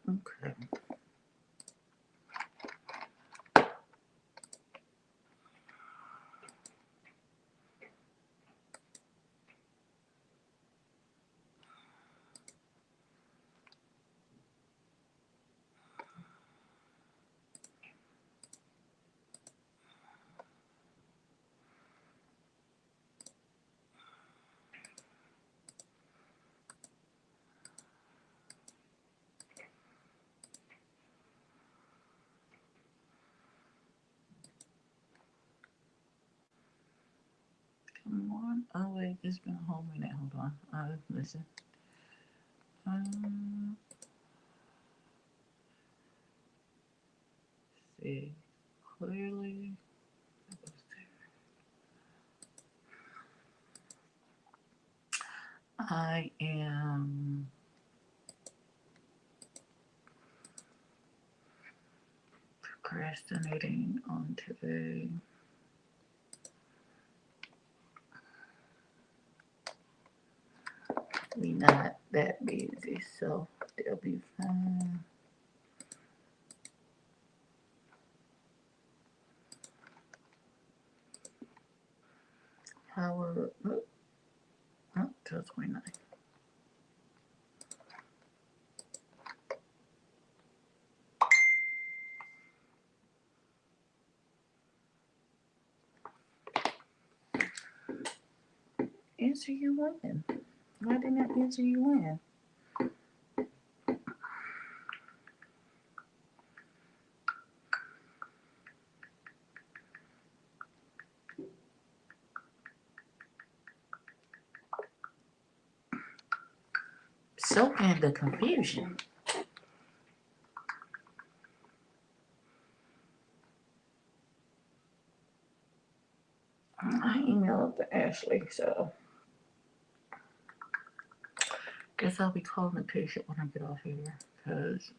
Okay. Come on. Oh, wait. It's been a whole minute. Hold on. Listen. See. Clearly. I am procrastinating on today. We not that busy, so they'll be fine. Howard, till 29. Answer you when? Why didn't I answer you when? So in the confusion. I emailed to Ashley, so guess I'll be calling the patient when I get off here, because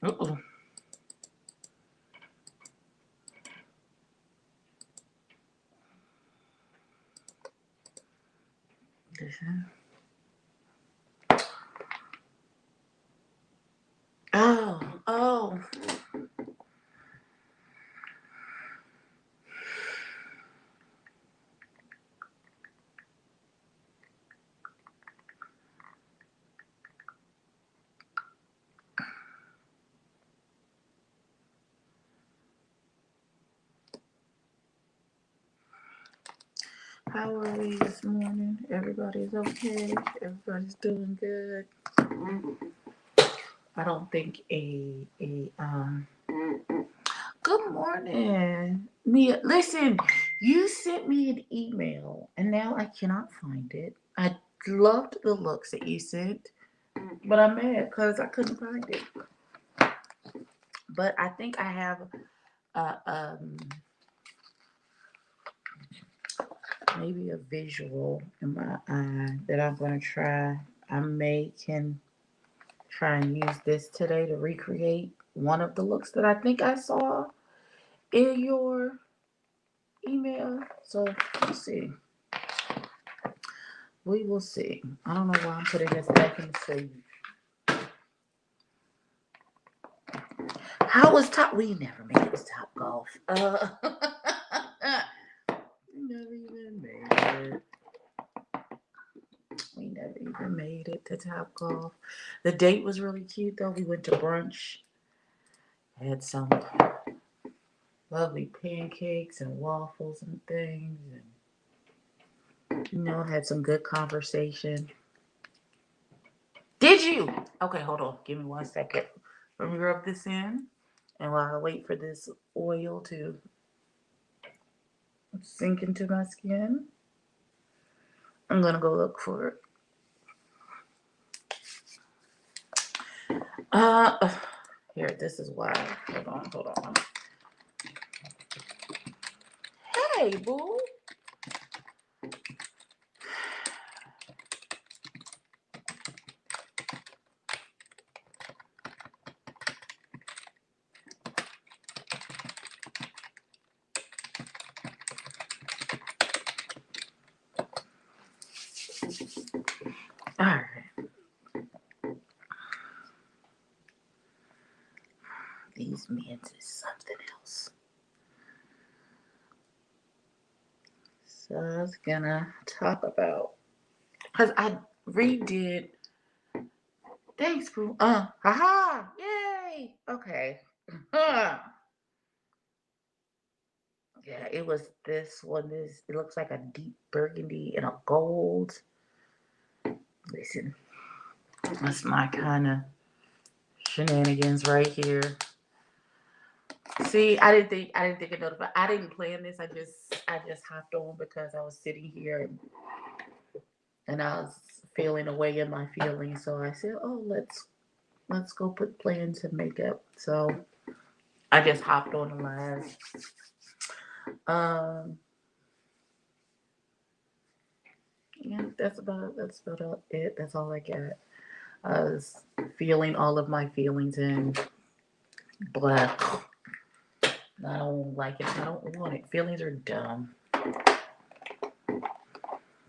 uh-oh. Listen. Oh. How are we this morning? Everybody's okay. Everybody's doing good. I don't think good morning. Mia, listen, you sent me an email and now I cannot find it. I loved the looks that you sent, but I'm mad because I couldn't find it. But I think I have uh, um, maybe a visual in my eye that I'm going to try. I may can try and use this today to recreate one of the looks that I think I saw in your email. So let's see. We will see. I don't know why I'm putting this back in the save. How was Top? We never made it to Top Golf. Never even made it. We never even made it to Top Golf. The date was really cute though. We went to brunch. Had some lovely pancakes and waffles and things, and had some good conversation. Did you? Okay, hold on. Give me 1 second. Let me rub this in. And while I wait for this oil to sink into my skin, I'm gonna go look for it. Uh, Here, this is why. Hold on, hold on. Hey, boo. All right. These men is something else. So I was gonna talk about, because I redid. Thanks, boo. Haha. Yay. Okay. Yeah, it was this one. It looks like a deep burgundy and a gold. Listen, that's my kind of shenanigans right here. See, I didn't think it notified. I didn't plan this. I just hopped on because I was sitting here and I was feeling away in my feelings. So I said, "Oh, let's go put plans and makeup." So I just hopped on the live. Um, yeah, that's about it. That's all I got. I was feeling all of my feelings and blah. I don't like it. I don't want it. Feelings are dumb.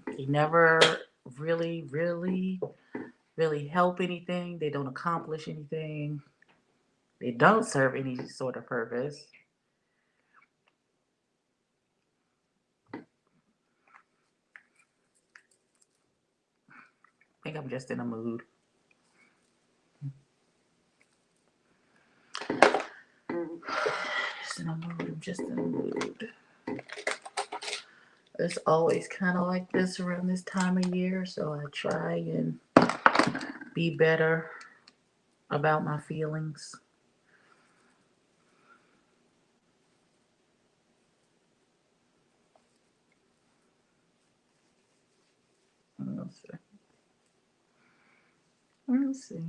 They never really, really, really help anything. They don't accomplish anything. They don't serve any sort of purpose. I think I'm just in a mood. Just in a mood. I'm just in a mood. It's always kind of like this around this time of year, so I try and be better about my feelings. Let's see. Let's see.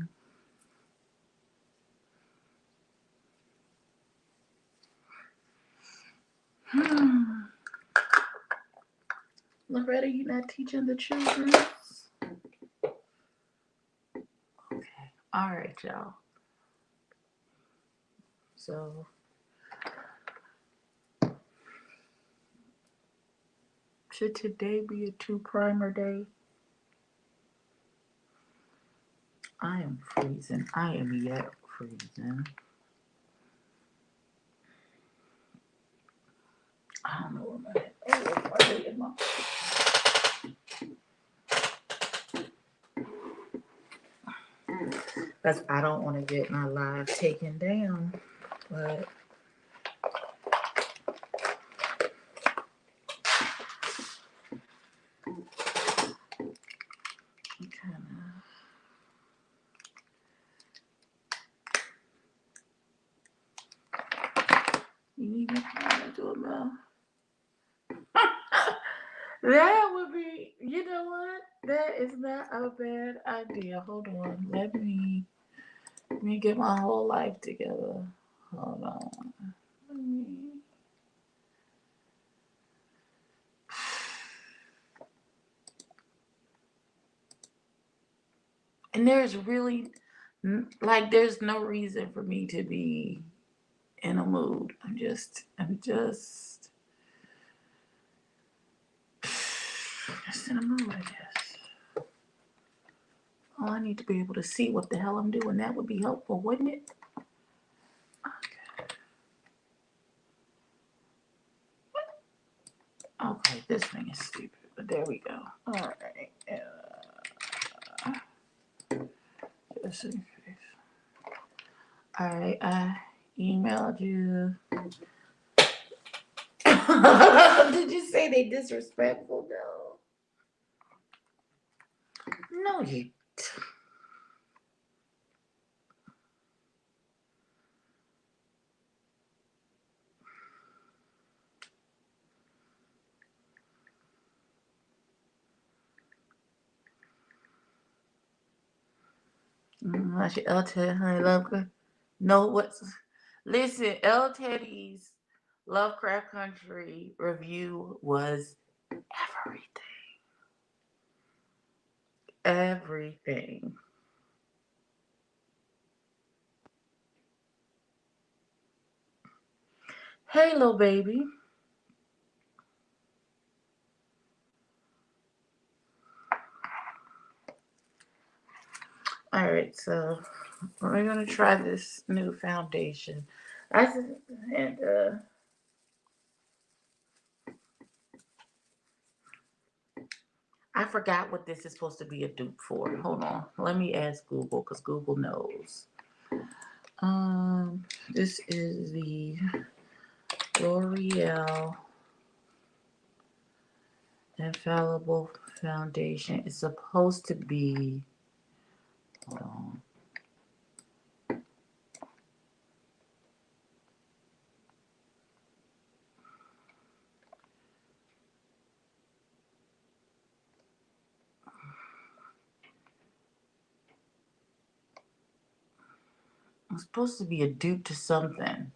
Loretta, you not teaching the children? Okay. All right, y'all. So, should today be a two primer day? I am freezing. I am yet freezing. I don't know where my head. Oh, where's my Because I don't want to get my live taken down. But I'm kind of. You need me to do it now. That would be, you know what? That is not a bad idea. Hold on. Let me get my whole life together. Hold on. Let me. And there's really, like, there's no reason for me to be in a mood. I'm just in a mood, I guess. Oh, I need to be able to see what the hell I'm doing. That would be helpful, wouldn't it? Okay, this thing is stupid, but there we go. All right. Just in case. All right, I emailed you. Did you say they disrespectful? No. No, you. I should L Teddy Honey Love. No, what's listen? L Teddy's Lovecraft Country review was everything. Everything. Hey, little baby. All right, so we're gonna try this new foundation. I and I forgot what this is supposed to be a dupe for. Hold on, let me ask Google because Google knows. This is the L'Oreal Infallible Foundation. It's supposed to be. Hold on. It's supposed to be a dupe to something.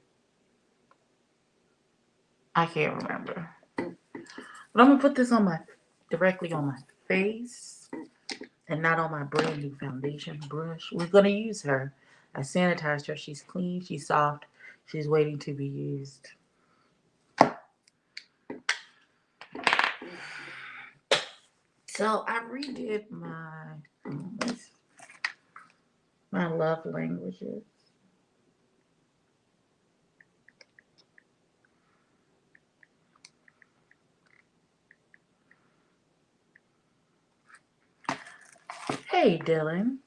I can't remember. But I'm gonna put this on my directly on my face and not on my brand new foundation brush. We're gonna use her. I sanitized her. She's clean. She's soft. She's waiting to be used. So I redid my love languages. Hey, Dylan.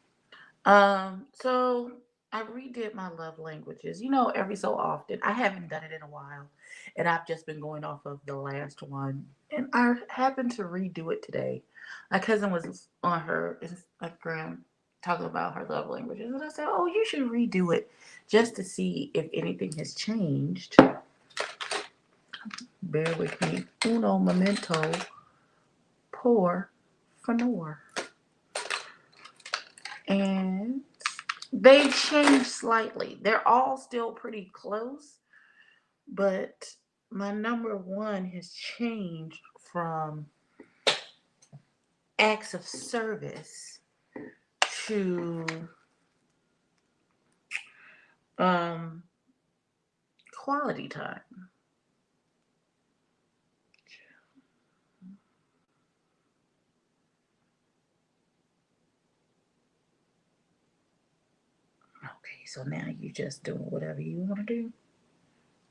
So I redid my love languages. You know, every so often. I haven't done it in a while, and I've just been going off of the last one. And I happened to redo it today. My cousin was on her Instagram talking about her love languages, and I said, "Oh, you should redo it just to see if anything has changed." Bear with me. Uno momento por favor. And they changed slightly. They're all still pretty close, but my number one has changed from acts of service to um, quality time. Okay, so now you just doing whatever you want to do.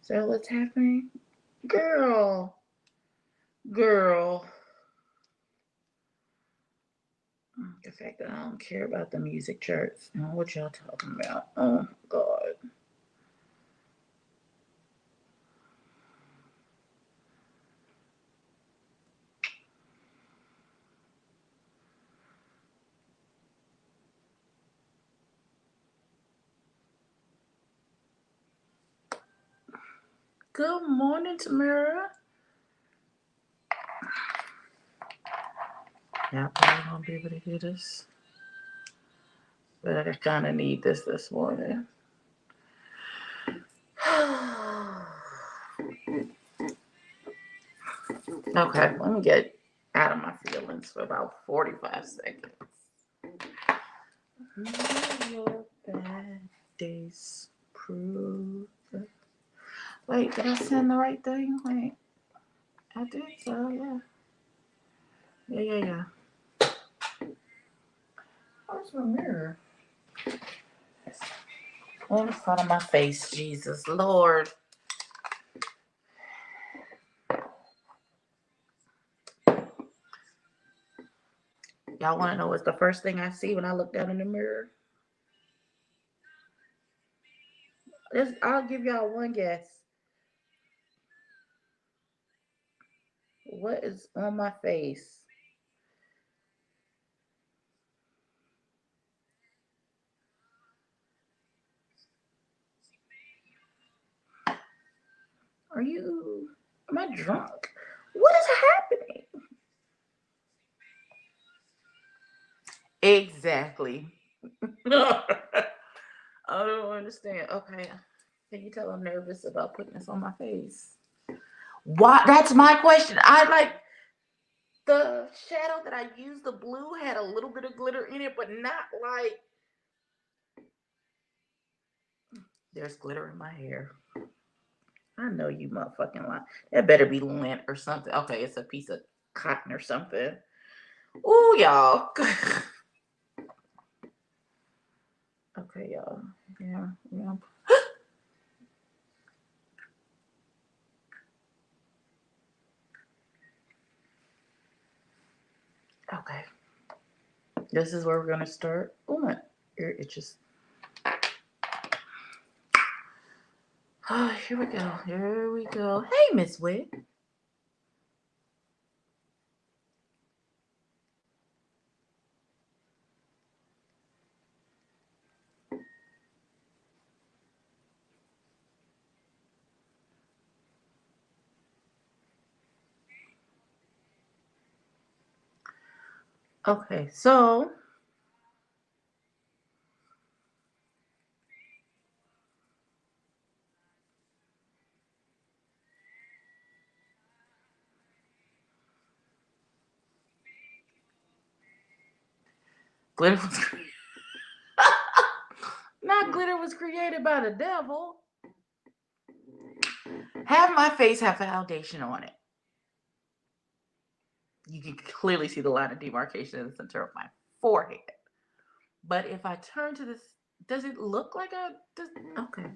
So what's happening? Girl, girl. The fact that I don't care about the music charts. What y'all talking about? Oh, God. Good morning, Tamara. Y'all probably won't be able to hear this, but I kind of need this morning. Okay, let me get out of my feelings for about 45 seconds. Your bad days prove. Wait, did I send the right thing? Wait, I did so, yeah. Yeah. Where's my mirror? On the front of my face, Jesus Lord. Y'all want to know what's the first thing I see when I look down in the mirror? I'll give y'all one guess. What is on my face? Are you? Am I drunk? What is happening? Exactly. I don't understand. Okay. Can you tell I'm nervous about putting this on my face? Why? That's my question. I like the shadow that I used, the blue had a little bit of glitter in it, but not like there's glitter in my hair. I know you motherfucking lie. That better be lint or something. Okay, it's a piece of cotton or something. Ooh, y'all. Okay, y'all. Yeah, yeah. Okay. This is where we're gonna start. Oh my ear itches. Oh, here we go. Here we go. Hey, Miss Wig. Okay, so glitter was not glitter was created by the devil. Have my face have foundation on it. You can clearly see the line of demarcation in the center of my forehead. But if I turn to this, does it look like a? Okay.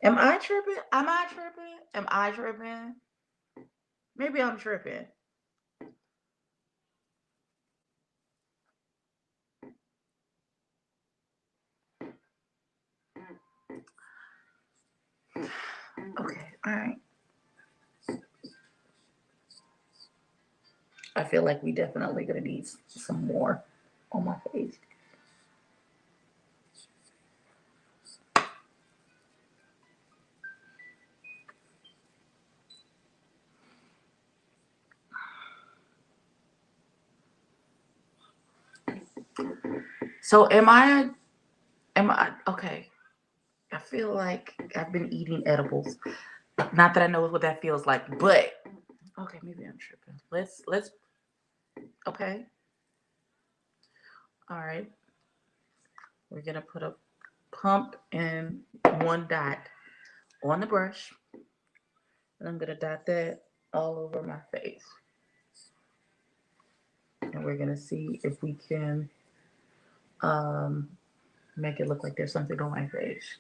Am I tripping? Am I tripping? Am I tripping? Maybe I'm tripping. Okay. All right. I feel like we definitely gonna need some more on my face. So am I? Am I okay? I feel like I've been eating edibles. Not that I know what that feels like, but okay, maybe I'm tripping. Let's okay. All right. We're gonna put a pump and one dot on the brush. And I'm gonna dot that all over my face. And we're gonna see if we can um, make it look like there's something on my face.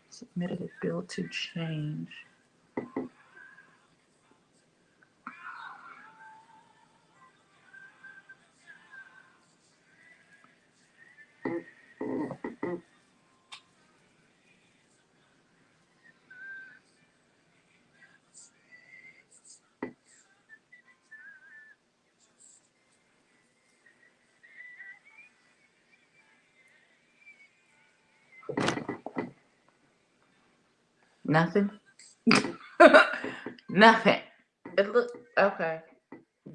Submitted a bill to change. Nothing. Nothing. It look okay.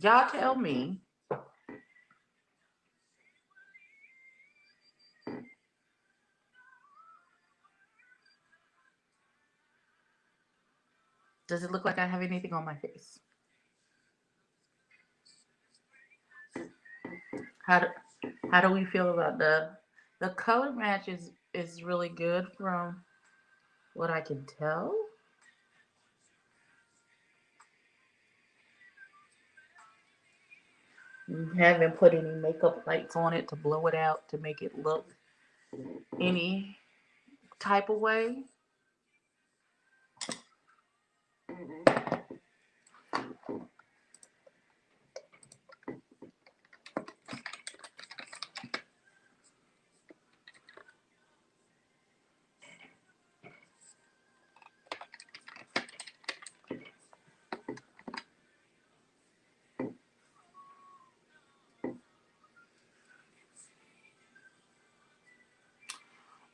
Y'all tell me. Does it look like I have anything on my face? How do how do we feel about the color match is really good from what I can tell. Haven't put any makeup lights on it to blow it out to make it look any type of way.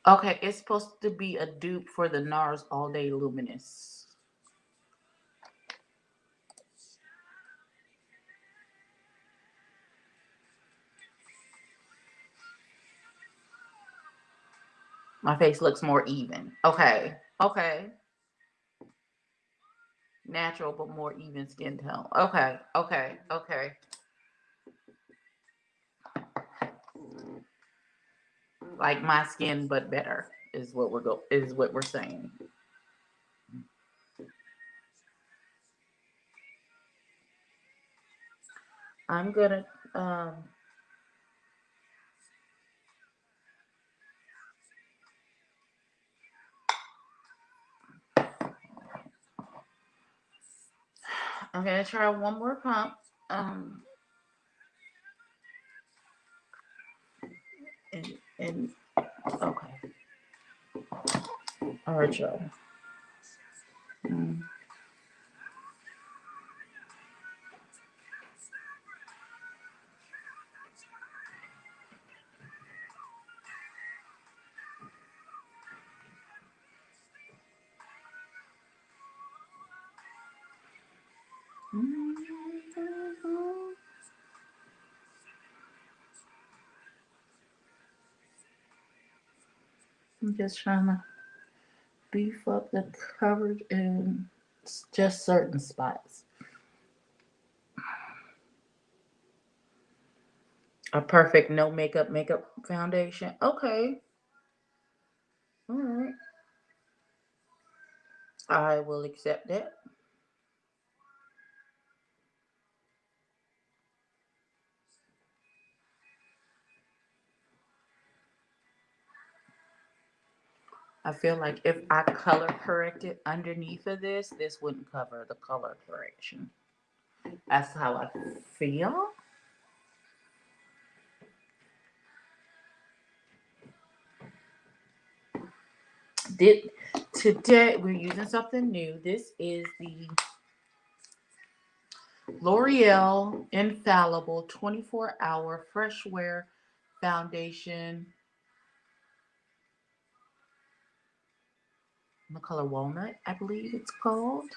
Okay, it's supposed to be a dupe for the NARS All Day Luminous. My face looks more even. Okay. Okay. Natural but more even skin tone. Okay. Okay. Okay. Like my skin but better is what we're saying. I'm gonna I'm gonna try one more pump. Um and okay. All right, y'all. Mm. I'm just trying to beef up the coverage in just certain spots. A perfect no makeup foundation. Okay. All right. I will accept that. I feel like if I color corrected underneath of this wouldn't cover the color correction. That's how I feel. Did Today we're using something new. This is the L'Oreal Infallible 24-hour fresh wear foundation in the color walnut, I believe it's called.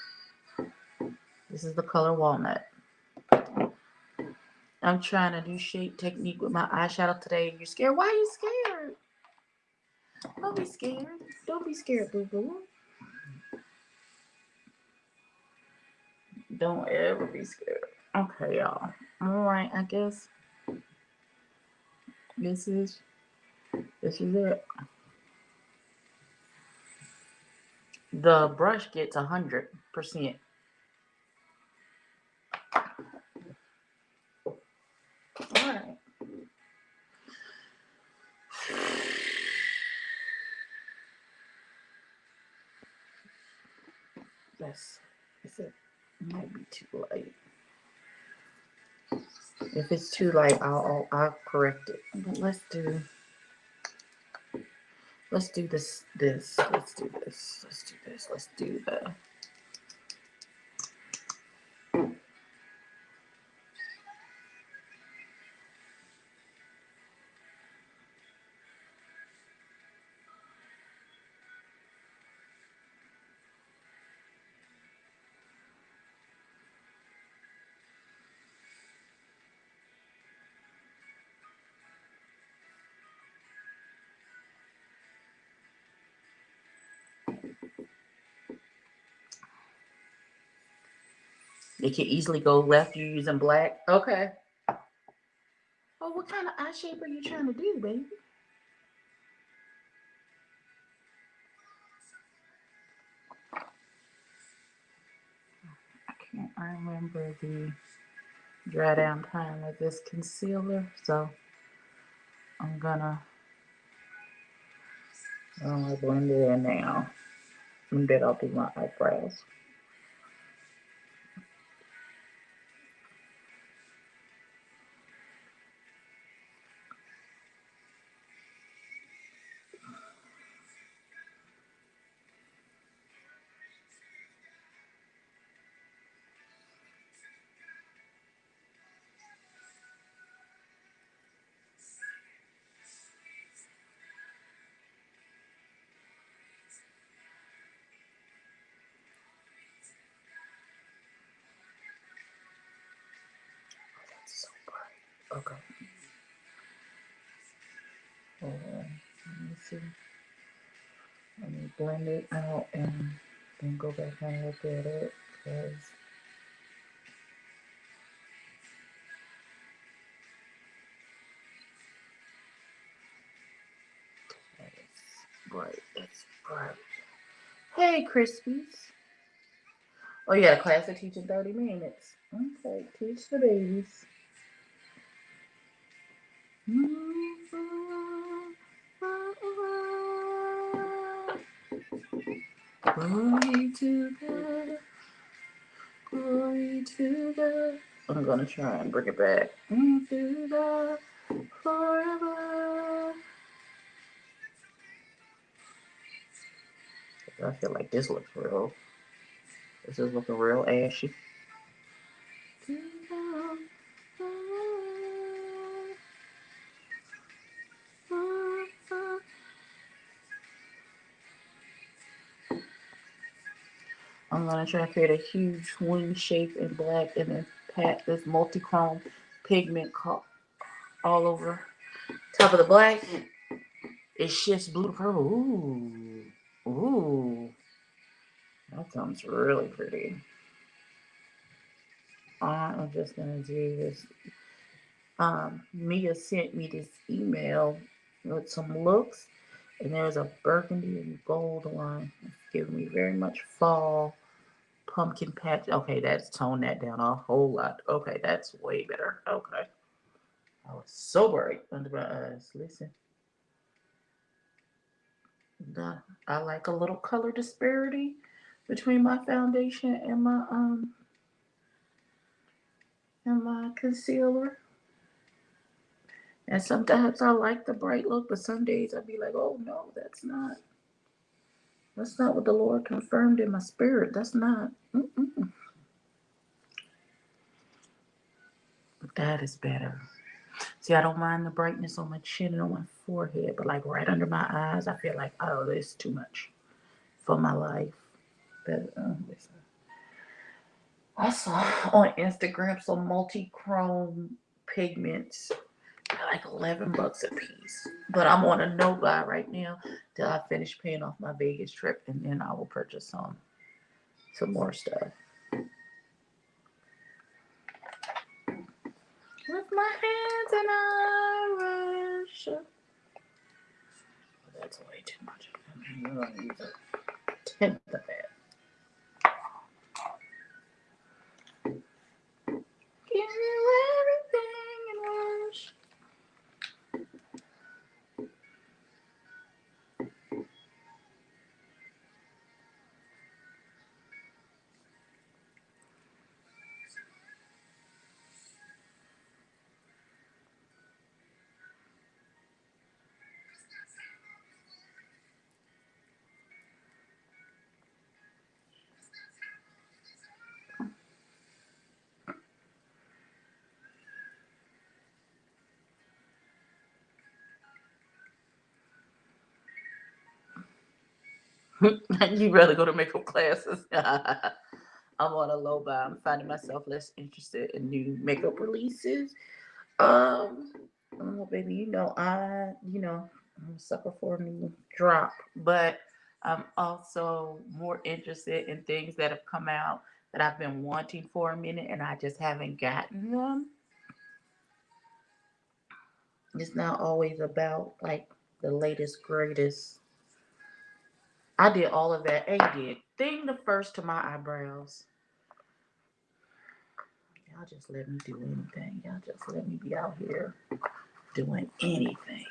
This is the color walnut. I'm trying to do shape technique with my eyeshadow today, and you're scared. Why are you scared? Don't be scared. Don't be scared, boo boo. Don't ever be scared. Okay, y'all. All right, I guess this is this is it. The brush gets 100%. All right. That's it. Might be too light. If it's too light, I'll correct it. But let's do this. Let's do this. Let's do this. Let's do the. It can easily go left. You're using black. Okay. Oh, what kind of eye shape are you trying to do, baby? I can't remember the dry down time of this concealer, so I'm gonna blend it in now. And then I'll do my eyebrows. That's so bright. Okay. Hold on. Let me see. blend it out and then go back and look at it because it's bright. It's bright. Hey, Krispies. Oh, you got a class to teach in 30 minutes. Okay, teach the babies. Glory to God, glory to God. I'm gonna try and bring it back. To God forever. I feel like this looks real. This is looking real ashy. To God forever. I'm gonna try to create a huge wing shape in black and then pat this multi-chrome pigment all over top of the black. It shifts blue to purple. Ooh. Ooh. That sounds really pretty. I'm just gonna do this. Mia sent me this email with some looks, and there's a burgundy and gold one. It's giving me very much fall pumpkin patch. Okay, that's toned that down a whole lot. Okay, that's way better. Okay. I was so bright under my eyes. Listen, I like a little color disparity between my foundation and my concealer. And sometimes I like the bright look, but some days I'd be like, oh no, that's not what the Lord confirmed in my spirit. That's not. Mm-mm. But that is better. See, I don't mind the brightness on my chin and on my forehead, but like right under my eyes, I feel like, oh, this is too much for my life. But listen. I saw on Instagram some multi-chrome pigments, like $11 a piece. But I'm on a no buy right now till I finish paying off my Vegas trip, and then I will purchase some more stuff. With my hands in Irish. That's way too much. You're gonna use a tenth of that. Give you everything in Irish. You rather go to makeup classes? I'm on a low buy. I'm finding myself less interested in new makeup releases. Um, oh baby, I'm a sucker for a new drop, but I'm also more interested in things that have come out that I've been wanting for a minute and I just haven't gotten them. It's not always about like the latest, greatest. I did all of that. A did. Thing the first to my eyebrows. Y'all just let me do anything. Y'all just let me be out here doing anything.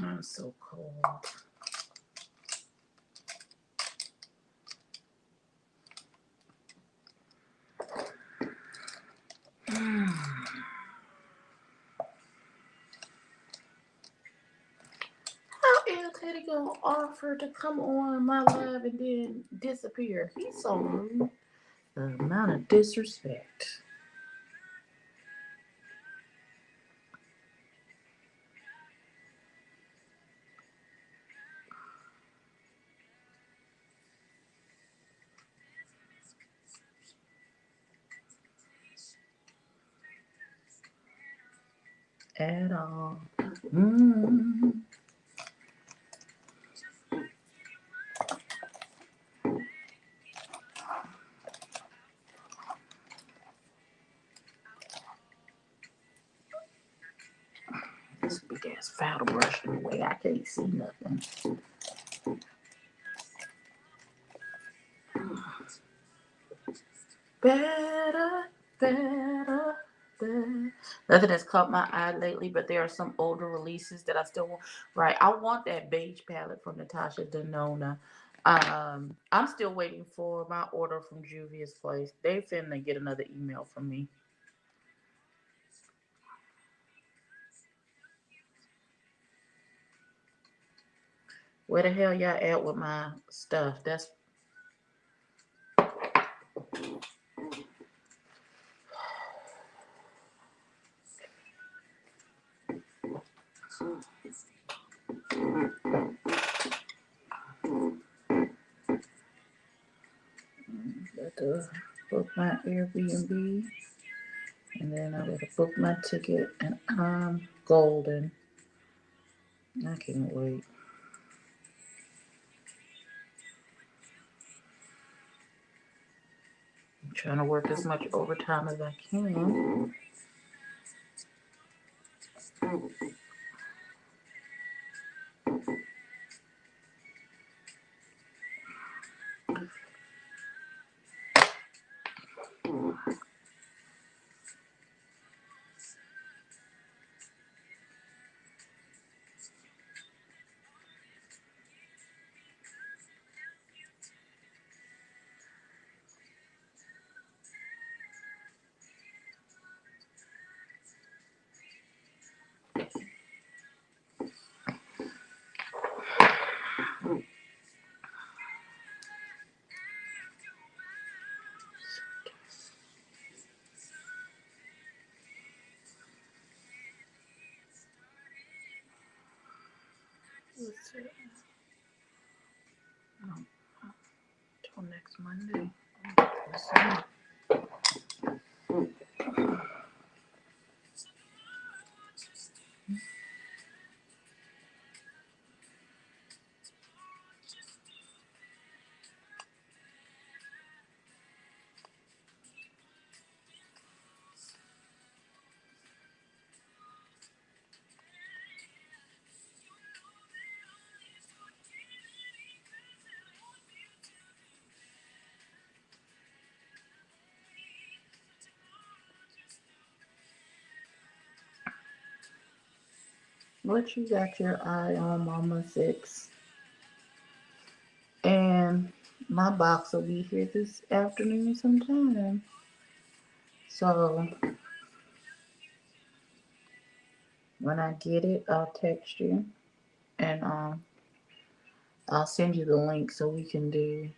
I'm so cold. How is Teddy gonna offer to come on my live and then disappear? He's so rude. The amount of disrespect. at all. Mm. This big ass foul brush in the way I can't see nothing. Better, better, better. Nothing has caught my eye lately, but there are some older releases that I still want. Right, I want that beige palette from Natasha Denona. I'm still waiting for my order from Juvia's Place. They finna get another email from me. Where the hell y'all at with my stuff? That's got to book my Airbnb, and then I gotta book my ticket, and I'm golden. I can't wait. I'm trying to work as much overtime as I can. What's it? Oh, till next Monday. Let's see. What you got your eye on, Mama Six? And my box will be here this afternoon sometime. So when I get it, I'll text you, and I'll send you the link so we can do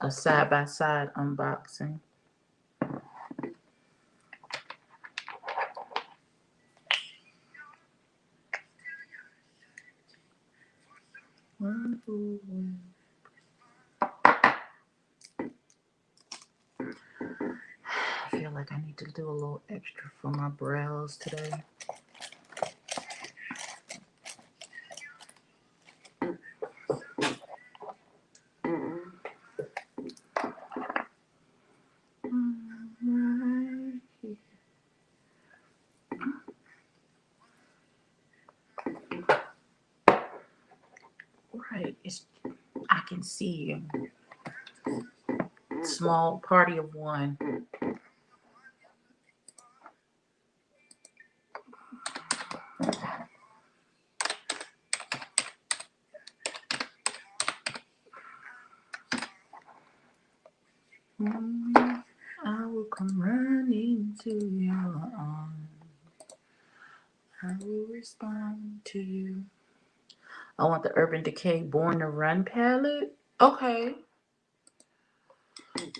a side by side unboxing. I feel like I need to do a little extra for my brows today. Right, I can see a small party of one. I will come running to your arms. I will respond to you. I want the Urban Decay Born to Run palette. Okay. I'm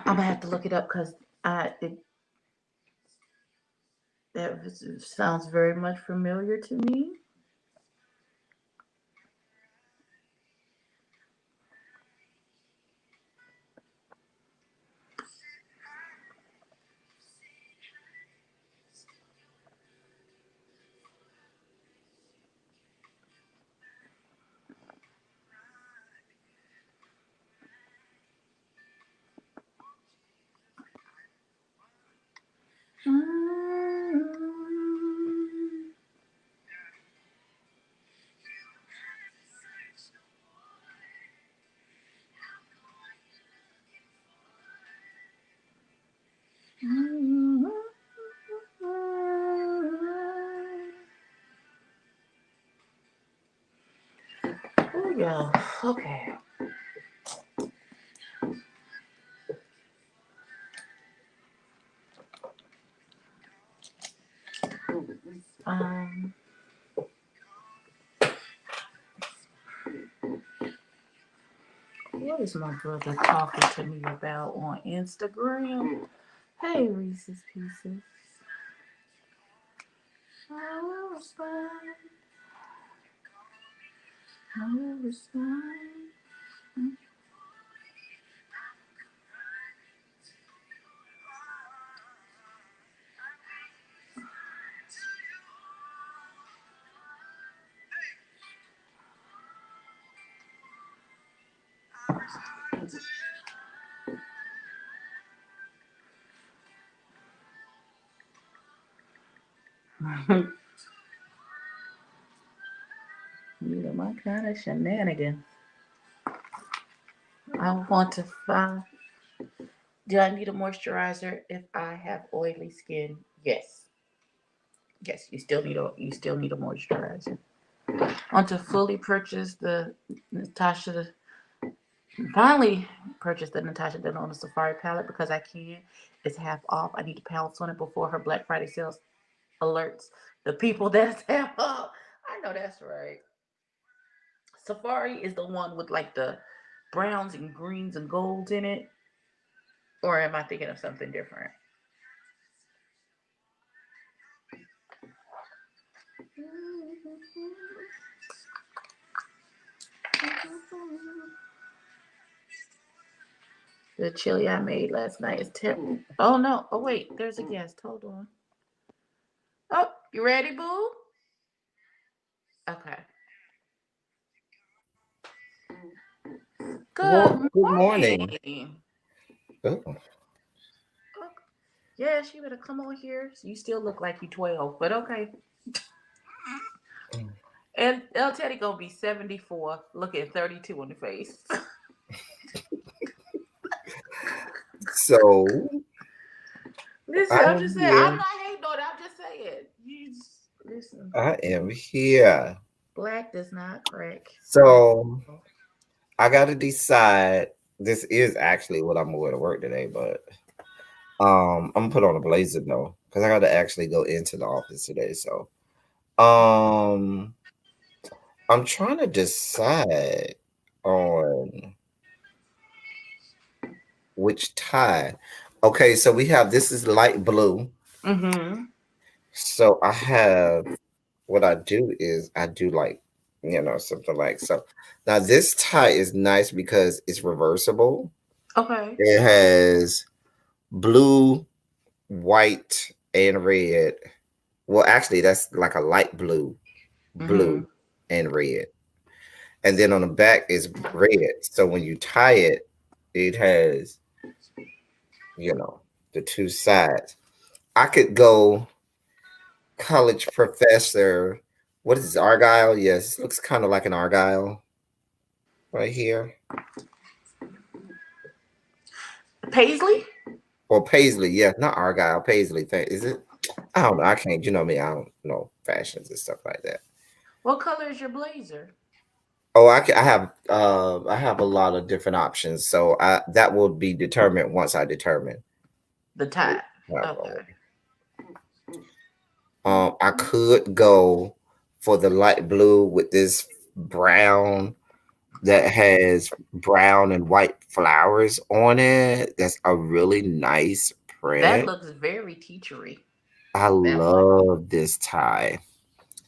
gonna have to look it up because that sounds very much familiar to me. Oh yeah. Okay. Um. What is my brother talking to me about on Instagram? Hey, Reese's Pieces. I will respond. I will respond. You know my kind of shenanigans. I want to find. Do I need a moisturizer if I have oily skin? Yes. Yes, you still need a moisturizer. I want to fully purchase the Natasha finally purchased the Natasha Denona Safari palette because I can. It's half off. I need to pounce on it before her Black Friday sales alerts the people that it's half off. I know that's right. Safari is the one with like the browns and greens and golds in it. Or am I thinking of something different? The chili I made last night is terrible. Oh no. Oh wait, there's a guest. Hold on. Oh, you ready, boo? Okay. Well, Good good morning. morning. Oh, Oh, yes, you better come on here. You still look like you 12, but okay. And El Teddy gonna be 74, looking 32 in the face. so Listen, I I'm just am saying. I'm here. not hating on it. I'm just saying. You just, listen. I am here. Black does not crack. At So all. I got to decide. This is actually what I'm going to work today, but I'm gonna put on a blazer though, because I got to actually go into the office today. So um, I'm trying to decide on which tie. Okay, so we have this is light blue. Mm-hmm. So I have what I do is I do like, something like so. Now this tie is nice because it's reversible. Okay. It has blue, white, and red. Well, actually, that's like a light blue, Mm-hmm. blue, and red. And then on the back is red. So when you tie it, it has, you know, the two sides. I could go college professor. What is this, Argyle? Yes, looks kind of like an Argyle right here. Paisley? Or Paisley, yeah, not Argyle, Paisley. Is it? I don't know. I can't. You know me. I don't know fashions and stuff like that. What color is your blazer? Oh, I have a lot of different options. So I that will be determined once I determine The which tie. one I'm Okay. going. I could go for the light blue with this brown that has brown and white flowers on it. That's a really nice That print. looks very teachery. I That one. love this tie.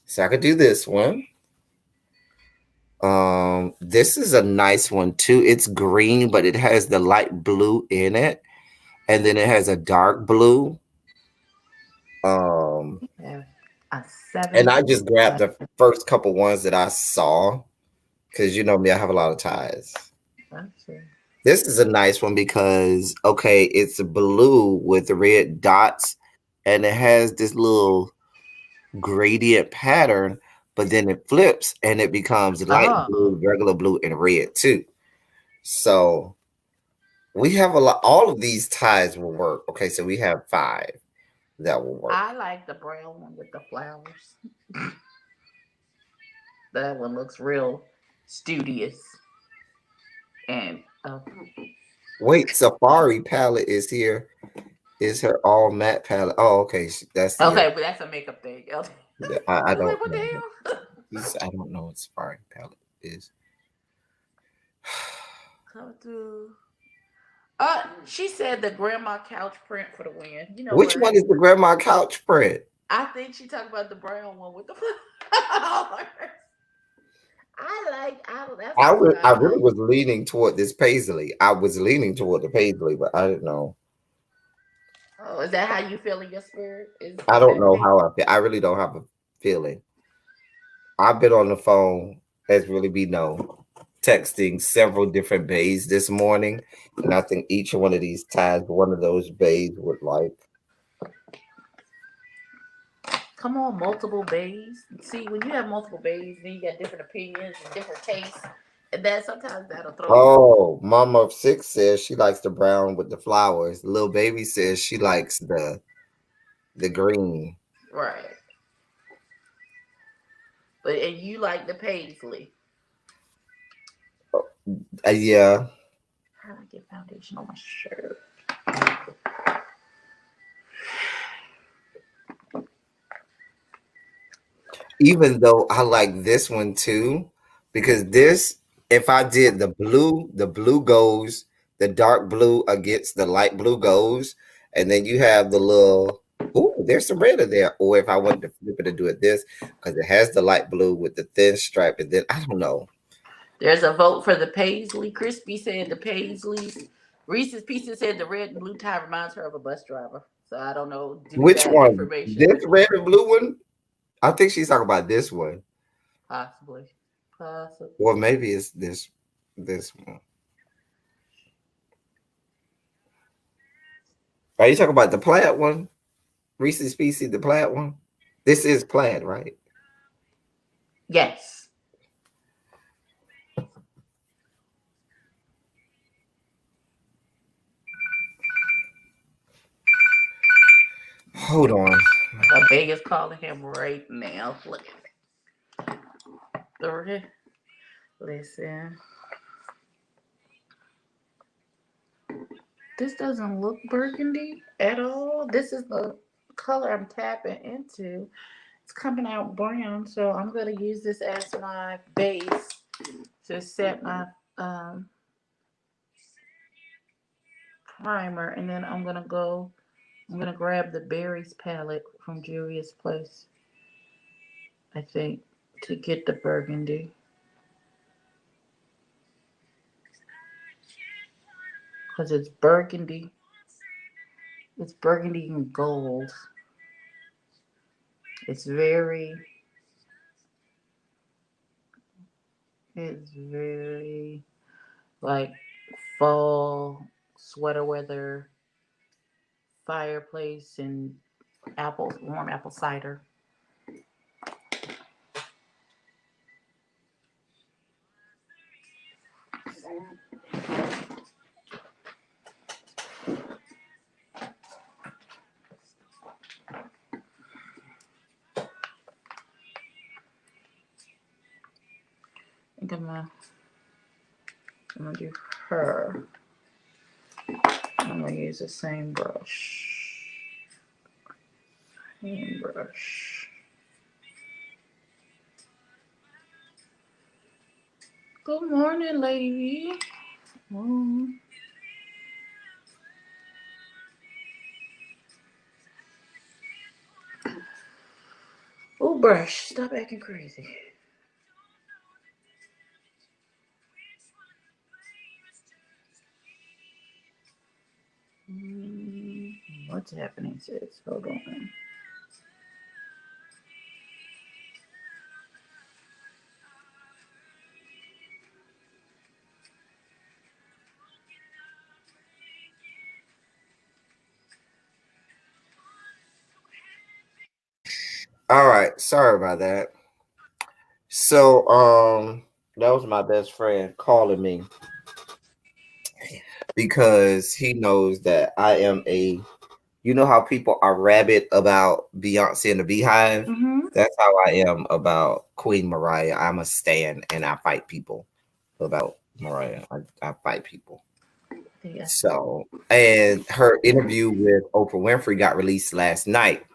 So I could do this one. This is a nice one too. It's green, but it has the light blue in it, and then it has a dark blue. Um, Yeah. A and 7. I just grabbed the first couple ones that I saw because you know me, I have a lot of ties. Let's see. This is a nice one because okay, it's blue with red dots, and it has this little gradient pattern, but then it flips and it becomes light Oh. blue, regular blue, and red too. So We have a lot. All of these ties will work. Okay, so we have five that will work. I like the brown one with the flowers. That one looks real studious and Wait, Safari palette is here. Is her all matte palette? Oh, okay. That's the okay, but that's a makeup thing. I was I like, don't what the know. hell? I don't know what Safari palette is. Come through. She said the grandma couch print for the win. You know Which what? one is the grandma couch print? I think she talked about the brown one with the flowers. That's the one I I really like. was leaning toward this paisley. I was leaning toward the paisley, but I didn't know. Oh, is that how you feel in your spirit? I Is don't that know pink? how I feel. I really don't have a feeling. I've been on the phone, as really be known, texting several different bays this morning, and I think each one of these ties, one of those bays would like. Come on, multiple bays. See, when you have multiple bays, then you got different opinions and different tastes, and then sometimes that'll throw you off. Oh, Mama of Six says she likes the brown with the flowers. Little baby says she likes the green. Right. But and you like the paisley. Yeah. How do I get foundation on my shirt? Even though I like this one too, because this, if I did the blue goes, the dark blue against the light blue goes, and then you have the little, ooh, there's some red in there. Or if I wanted to flip it and do it this, because it has the light blue with the thin stripe, and then I don't know. There's a vote for the paisley. Crispy said the paisleys. Reese's Pieces said the red and blue tie reminds her of a bus driver. So I don't know. Do you Which have one? information? This red and blue one? I think she's talking about this one. Possibly. Possibly. Or maybe it's this one. Are you talking about the plaid one? Reese's Pieces, the plaid one? This is plaid, right? Yes. Hold on. A big is calling him right now. Look at the listen. This doesn't look burgundy at all. This is the color I'm tapping into. It's coming out brown, so I'm gonna use this as my base to set my um, primer, and then I'm gonna go. I'm gonna grab the berries palette from Julia's Place. I think to get the burgundy because it's burgundy. It's burgundy and gold. It's very. It's very like fall sweater weather, fireplace, and warm apple cider. I think I'm gonna do her. I'm gonna use the same brush. Same brush. Good morning, lady. Mm. Oh, brush, stop acting crazy. Mm, what's happening, sis? Hold on. All right. Sorry about that. So, that was my best friend calling me. because he knows that I am a. You know how people are rabid about Beyonce and the Beehive? Mm-hmm. That's how I am about Queen Mariah. I'm a stan and I fight people about Mariah. I fight people. Yeah. So, and her interview with Oprah Winfrey got released last night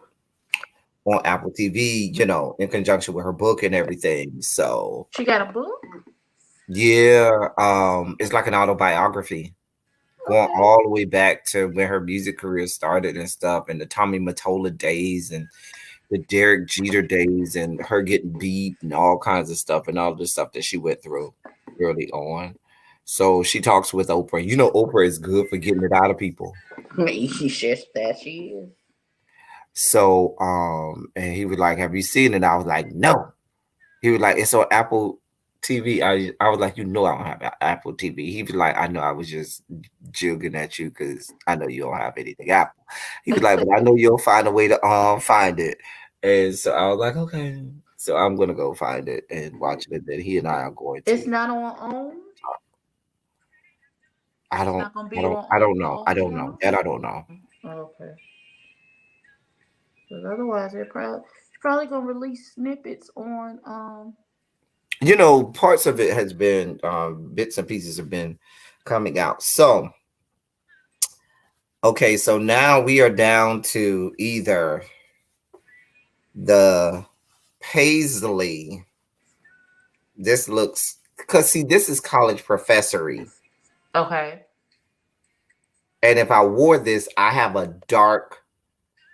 on Apple TV, in conjunction with her book and everything. So, She got a book? yeah, it's like an autobiography going Okay. all the way back to when her music career started and stuff, and the Tommy Mottola days and the Derek Jeter days, and her getting beat and all kinds of stuff, and all the stuff that she went through early on. So she talks with Oprah. Oprah is good for getting it out of people. Me, she that she is. So, and he was like, "Have you seen it?" I was like, "No." He was like, "It's on Apple TV." I was like, I don't have Apple TV." He was like, "I know. I was just joking at you because I know you don't have anything Apple." He was like, "But I know you'll find a way to find it." And so I was like, "Okay." So I'm gonna go find it and watch it. And then he and I are going It's to. not on OWN. I It's don't. not gonna I be don't. on I don't the know. I OWN don't know. channel. That I don't know. Okay. Because otherwise, they're probably gonna release snippets on Parts of it has been bits and pieces have been coming out. So okay, so now we are down to either the paisley. This looks, because see, this is college professory, Okay. and if I wore this, I have a dark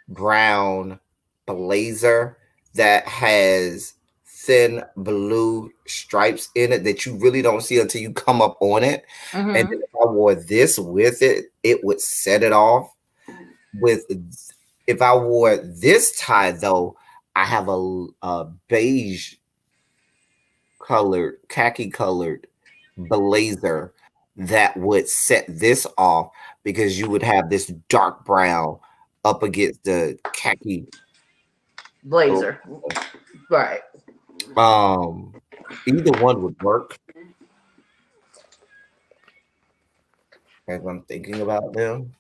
brown blazer that has thin blue stripes in it that you really don't see until you come up on it. And then Mm-hmm. if I wore this with it, it would set it off. With If I wore this tie though, I have a beige colored, khaki colored blazer that would set this off because you would have this dark brown up against the khaki. Blazer. Right. Um, Either one would work as I'm thinking about them.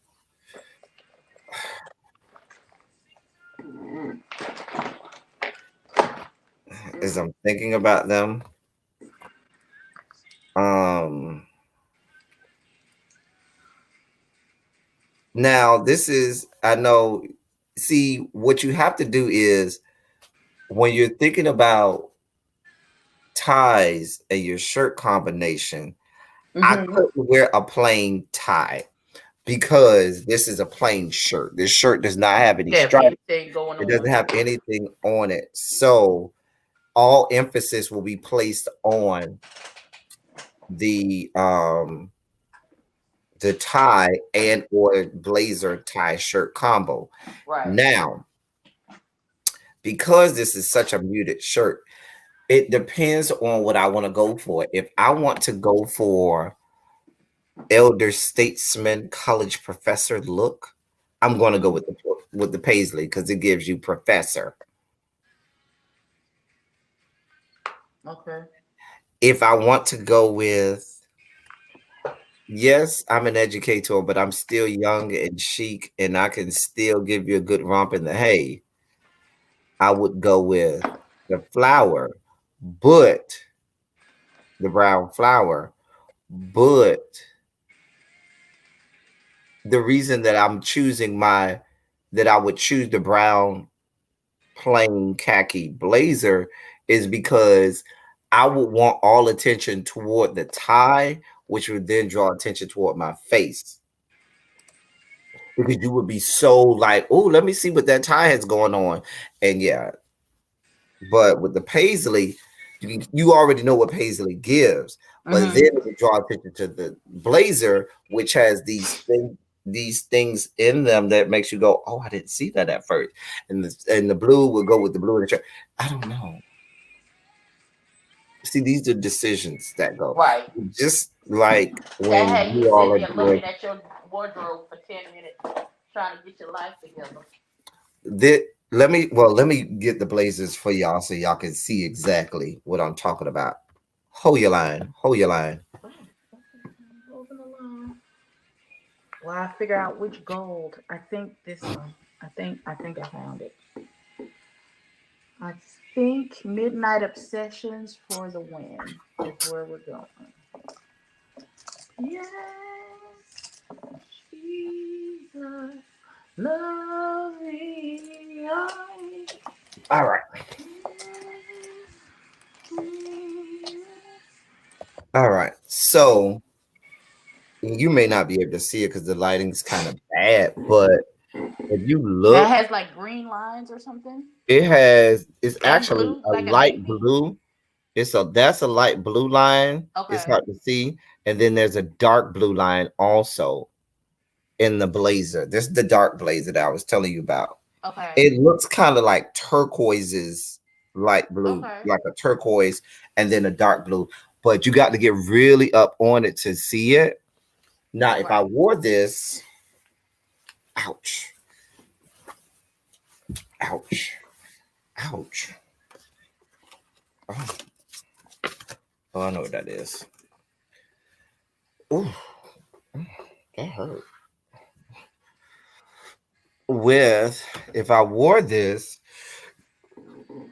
As I'm thinking about them. Um, Now this is, I know, see, what you have to do is when you're thinking about ties and your shirt combination, I Mm-hmm. couldn't wear a plain tie because this is a plain shirt. This shirt does not have any Have stripes. anything going It doesn't on? have anything on it. So all emphasis will be placed on the tie and or blazer tie shirt combo. Right. Now, because this is such a muted shirt, it depends on what I want to go for. If I want to go for elder statesman college professor look, I'm going to go Mm-hmm. with the paisley because it gives you professor. Okay. If I want to go with, yes, I'm an educator, but I'm still young and chic, and I can still give you a good romp in the hay, I would go with the flower, but the brown flower. But the reason that that I would choose the brown plain khaki blazer is because I would want all attention toward the tie, which would then draw attention toward my face. Because you would be so like, oh, let me see what that tie has going on. And yeah, but with the paisley, you already know what paisley gives, but then Mm-hmm. it would draw attention to the blazer, which has these things in them that makes you go, oh, I didn't see that at first. And the blue will go with the blue in the shirt. I don't know. See, these are decisions that go. Right. Just like That when had you you all sitting are there doing looking at your wardrobe for 10 minutes, trying to get your life together. this. Let me get the blazers for y'all so y'all can see exactly what I'm talking about. Hold your line. Hold your line. Moving along. while I figure out which gold. I think this one. I think I found it. I think Midnight Obsessions for the win is where we're going. Yes, Jesus, love me. All right. All right. So you may not be able to see it because the lighting's kind of bad, but if you That look, has like green lines or something it's and actually blue, a like a light navy. blue. That's a light blue line. It's Okay. hard to see. And then there's a dark blue line also in the blazer. This is the dark blazer that I was telling you about. Okay. It looks kind of like turquoise's light blue, Okay. like a turquoise and then a dark blue. But you got to get really up on it to see it. Now, if I Right. wore this, ouch, ouch, ouch. Oh, oh, I know what that is. Ooh, that hurt. With if I wore this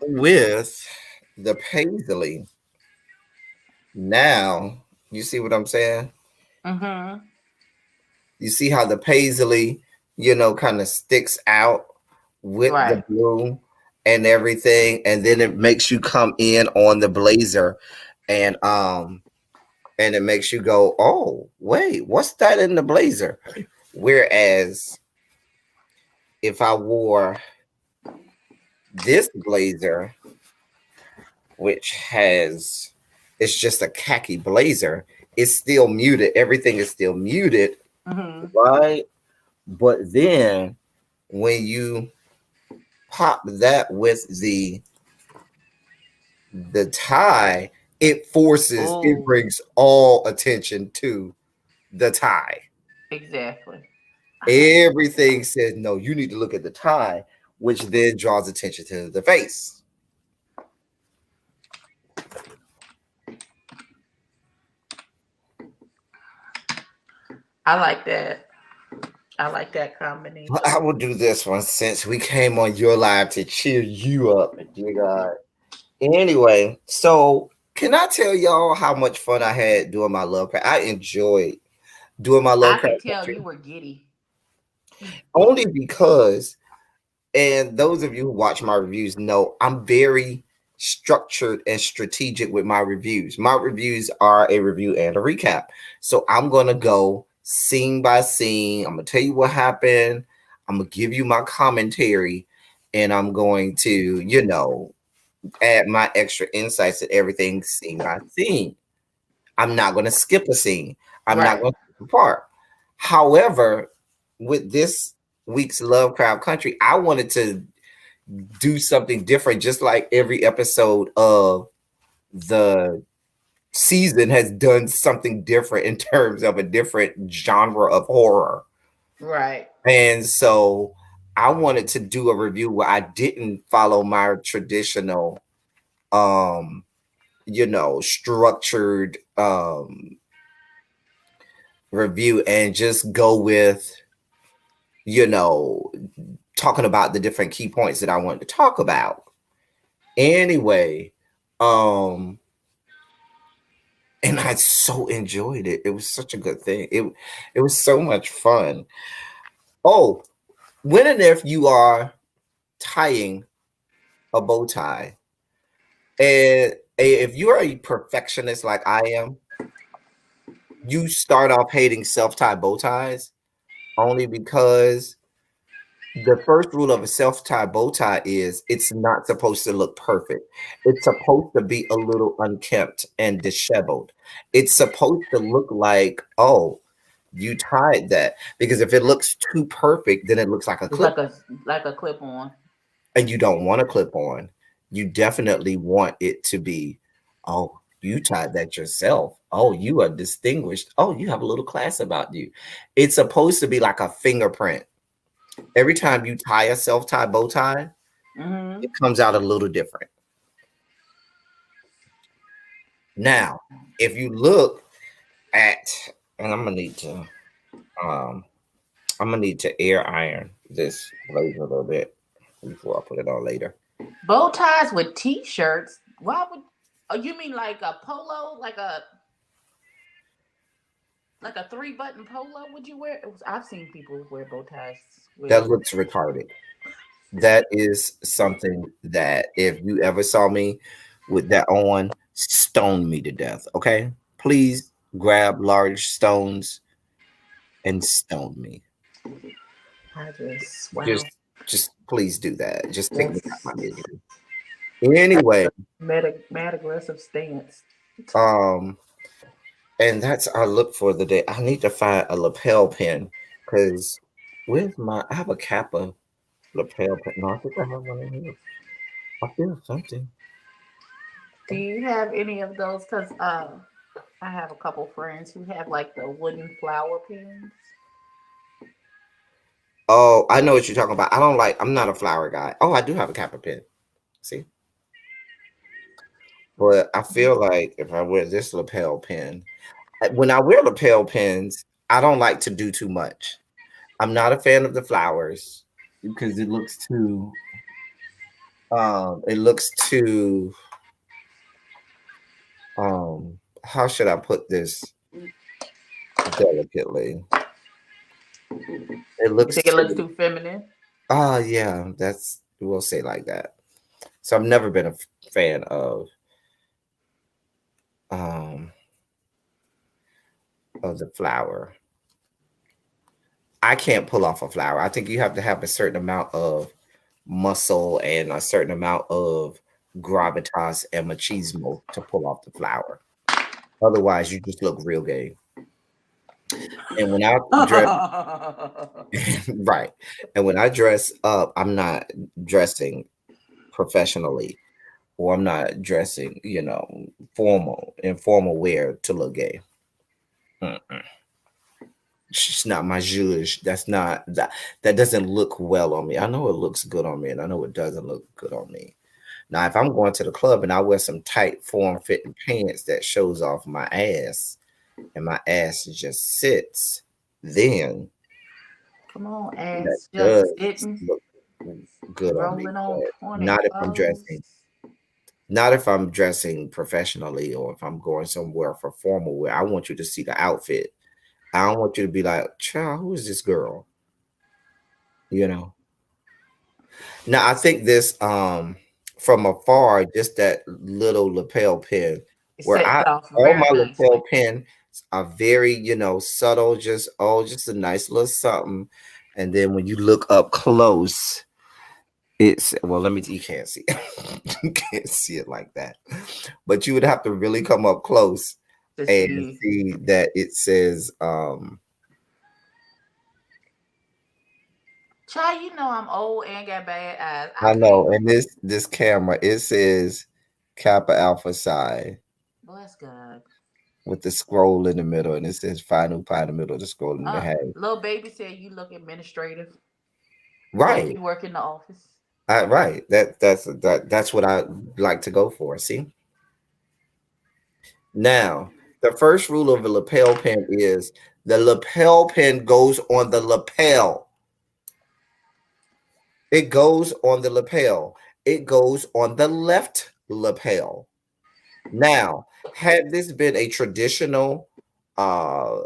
with the paisley, now you see what I'm saying? Mm-hmm. You see how the paisley, kind of sticks out with the Right. blue and everything, and then it makes you come in on the blazer, and it makes you go, oh wait, what's that in the blazer? Whereas if I wore this blazer, which has it's just a khaki blazer, it's still muted. Everything is still muted, Mm-hmm. right? But then when you pop that with the tie, it Oh, brings all attention to the tie. exactly. Everything says no, you need to look at the tie, which then draws attention to the face. I like that. I like that But I combination. will do this one since we came on your live to cheer you up, dear God. Anyway, so can I tell y'all how much fun I had doing my love craft? I enjoyed doing my I love could craft tell country you were giddy. only because, and those of you who watch my reviews know I'm very structured and strategic with my reviews. My reviews are a review and a recap. So I'm going to go scene by scene. I'm going to tell you what happened. I'm going to give you my commentary, and I'm going to, add my extra insights to everything scene by scene. I'm not going to skip a scene. I'm not Right. going to skip a part. However, with this week's Lovecraft Country, I wanted to do something different, just like every episode of the season has done something different in terms of a different genre of horror. Right. And so I wanted to do a review where I didn't follow my traditional um structured review and just go with you know talking about the different key points that I wanted to talk about. Anyway, um and I so enjoyed it. It was such a good thing. It was so much fun. Oh, when and if you are tying a bow tie, and if you are a perfectionist like I am, you start off hating self-tie bow ties only because the first rule of a self-tie bow tie is it's not supposed to look perfect. It's supposed to be a little unkempt and disheveled. It's supposed to look like, oh, you tied that. Because if it looks too perfect, then it looks like a It's clip, like a clip on. and you don't want a clip on. You definitely want it to be, oh, you tied that yourself. Oh, you are distinguished. Oh, you have a little class about you. It's supposed to be like a fingerprint. Every time you tie a self-tie bow tie, it Mm-hmm. comes out a little different. Now, if you look at, and I'm gonna need to, um, I'm gonna need to air iron this blazer a little bit before I put it on later. Bow ties with t-shirts. Why would? Oh, you mean like a polo, like a three-button polo? Would you wear? I've seen people wear bow ties That with. looks retarded. That is something that if you ever saw me with that on, stone me to death. Okay, please grab large stones and stone me. I just wow. Just please do that. Just take me out That's my misery. Anyway, mad aggressive stance. um, and that's our look for the day. I need to find a lapel pin because where's my? I have a Kappa lapel pin. No, I think I have one in here. I feel something. Do you have any of those? Because I have a couple friends who have like the wooden flower pins. Oh, I know what you're talking about. I don't like. I'm not a flower guy. Oh, I do have a Kappa pin. See, but I feel like if I wear this lapel pin, when I wear lapel pins, I don't like to do too much. I'm not a fan of the flowers because it looks too how should I put this delicately? It You looks think it looks too too feminine? yeah, that's we'll say like that. So I've never been a fan um of the flower. I can't pull off a flower. I think you have to have a certain amount of muscle and a certain amount of gravitas and machismo to pull off the flower. Otherwise, you just look real gay. And when I dress right, and when I dress up, I'm not dressing professionally, or I'm not dressing, informal wear to look gay. Mm-mm. It's just not my zhuzh. That's not that. That doesn't look well on me. I know it looks good on me, and I know it doesn't look good on me. Now, if I'm going to the club and I wear some tight form fitting pants that shows off my ass, and my ass just sits, then Come on, that ass, does just sitting, look good on me. rolling on But pointed not if I'm toes. dressing. Not if I'm dressing professionally or if I'm going somewhere for formal wear. I want you to see the outfit. I don't want you to be like, child, who is this girl? You know. Now I think this from afar, just that little lapel pin It where sets I it off all very my lapel nicely. pins are very, subtle, just a nice little something. And then when you look up close, it's well, let me you can't see you can't see it like that. But you would have to really come up close To and see, see that it says child, you know I'm old and got bad eyes. I I can't. know, and this camera it says Kappa Alpha Psi Bless God. with the scroll in the middle, and it says Final Pi in the middle, the scroll in the head. Little baby said you look administrative, like Right, you work in the office. right. That's what I like to go for. See, now the first rule of a lapel pin is the lapel pin goes on the lapel. It goes on the lapel. It goes on the left lapel. Now, had this been a traditional uh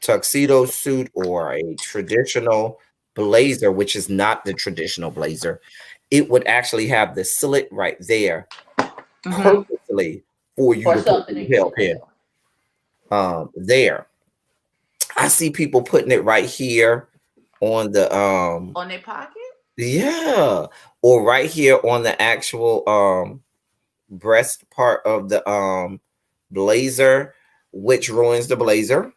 tuxedo suit or a traditional blazer, which is not the traditional blazer, it would actually have the slit right there Mm-hmm. purposely for you Or to put something the in your lapel pin lapel. there. I see people putting it right here on the On their pocket? yeah, or right here on the actual breast part of the blazer, which ruins the blazer,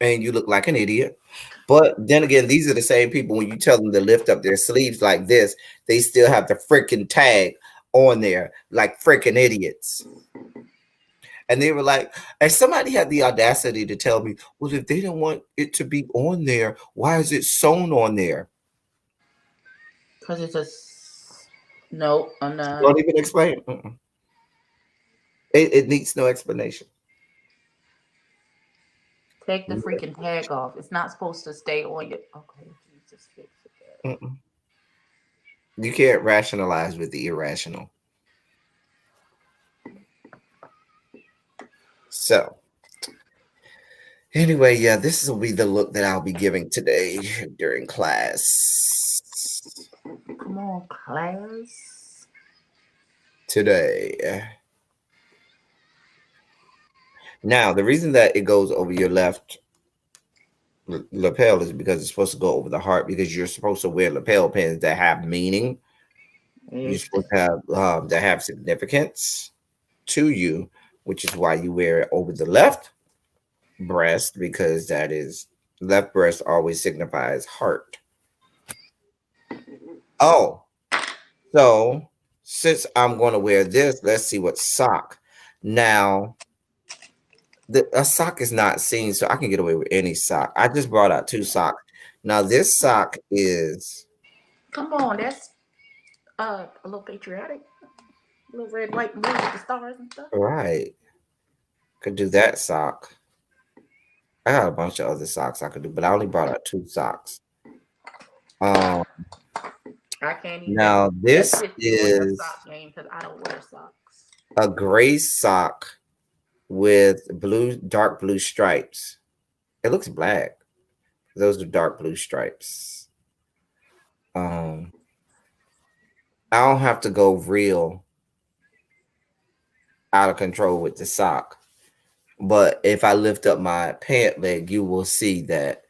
and you look like an idiot. But then again, these are the same people when you tell them to lift up their sleeves like this, they still have the freaking tag on there like freaking idiots. And they were like, and somebody had the audacity to tell me, well, if they didn't want it to be on there, why is it sewn on there? Because it's just. No, I'm not. Don't even explain. It needs no explanation. Take the freaking tag off. It's not supposed to stay on you. Okay, Jesus, fix it. Mm-mm. You can't rationalize with the irrational. So, anyway, yeah, this will be the look that I'll be giving today during class. Come on, class. Today. Now, the reason that it goes over your left lapel is because it's supposed to go over the heart because you're supposed to wear lapel pins that have meaning. You're It's supposed to have that have significance to you, which is why you wear it over the left breast because that is left breast always signifies heart. Oh, so since I'm going to wear this, let's see what sock. Now, a sock is not seen, so I can get away with any sock. I just brought out two socks. Now, this sock is come on. That's a little patriotic. A little red, white, and blue with the stars and stuff. right. Could do that sock. I got a bunch of other socks I could do, but I only brought out two socks. Um, I can't even Now this assist you on your is sock game because I don't wear socks. a gray sock with dark blue stripes. It looks black. Those are dark blue stripes. Um, I don't have to go real out of control with the sock. But if I lift up my pant leg, you will see that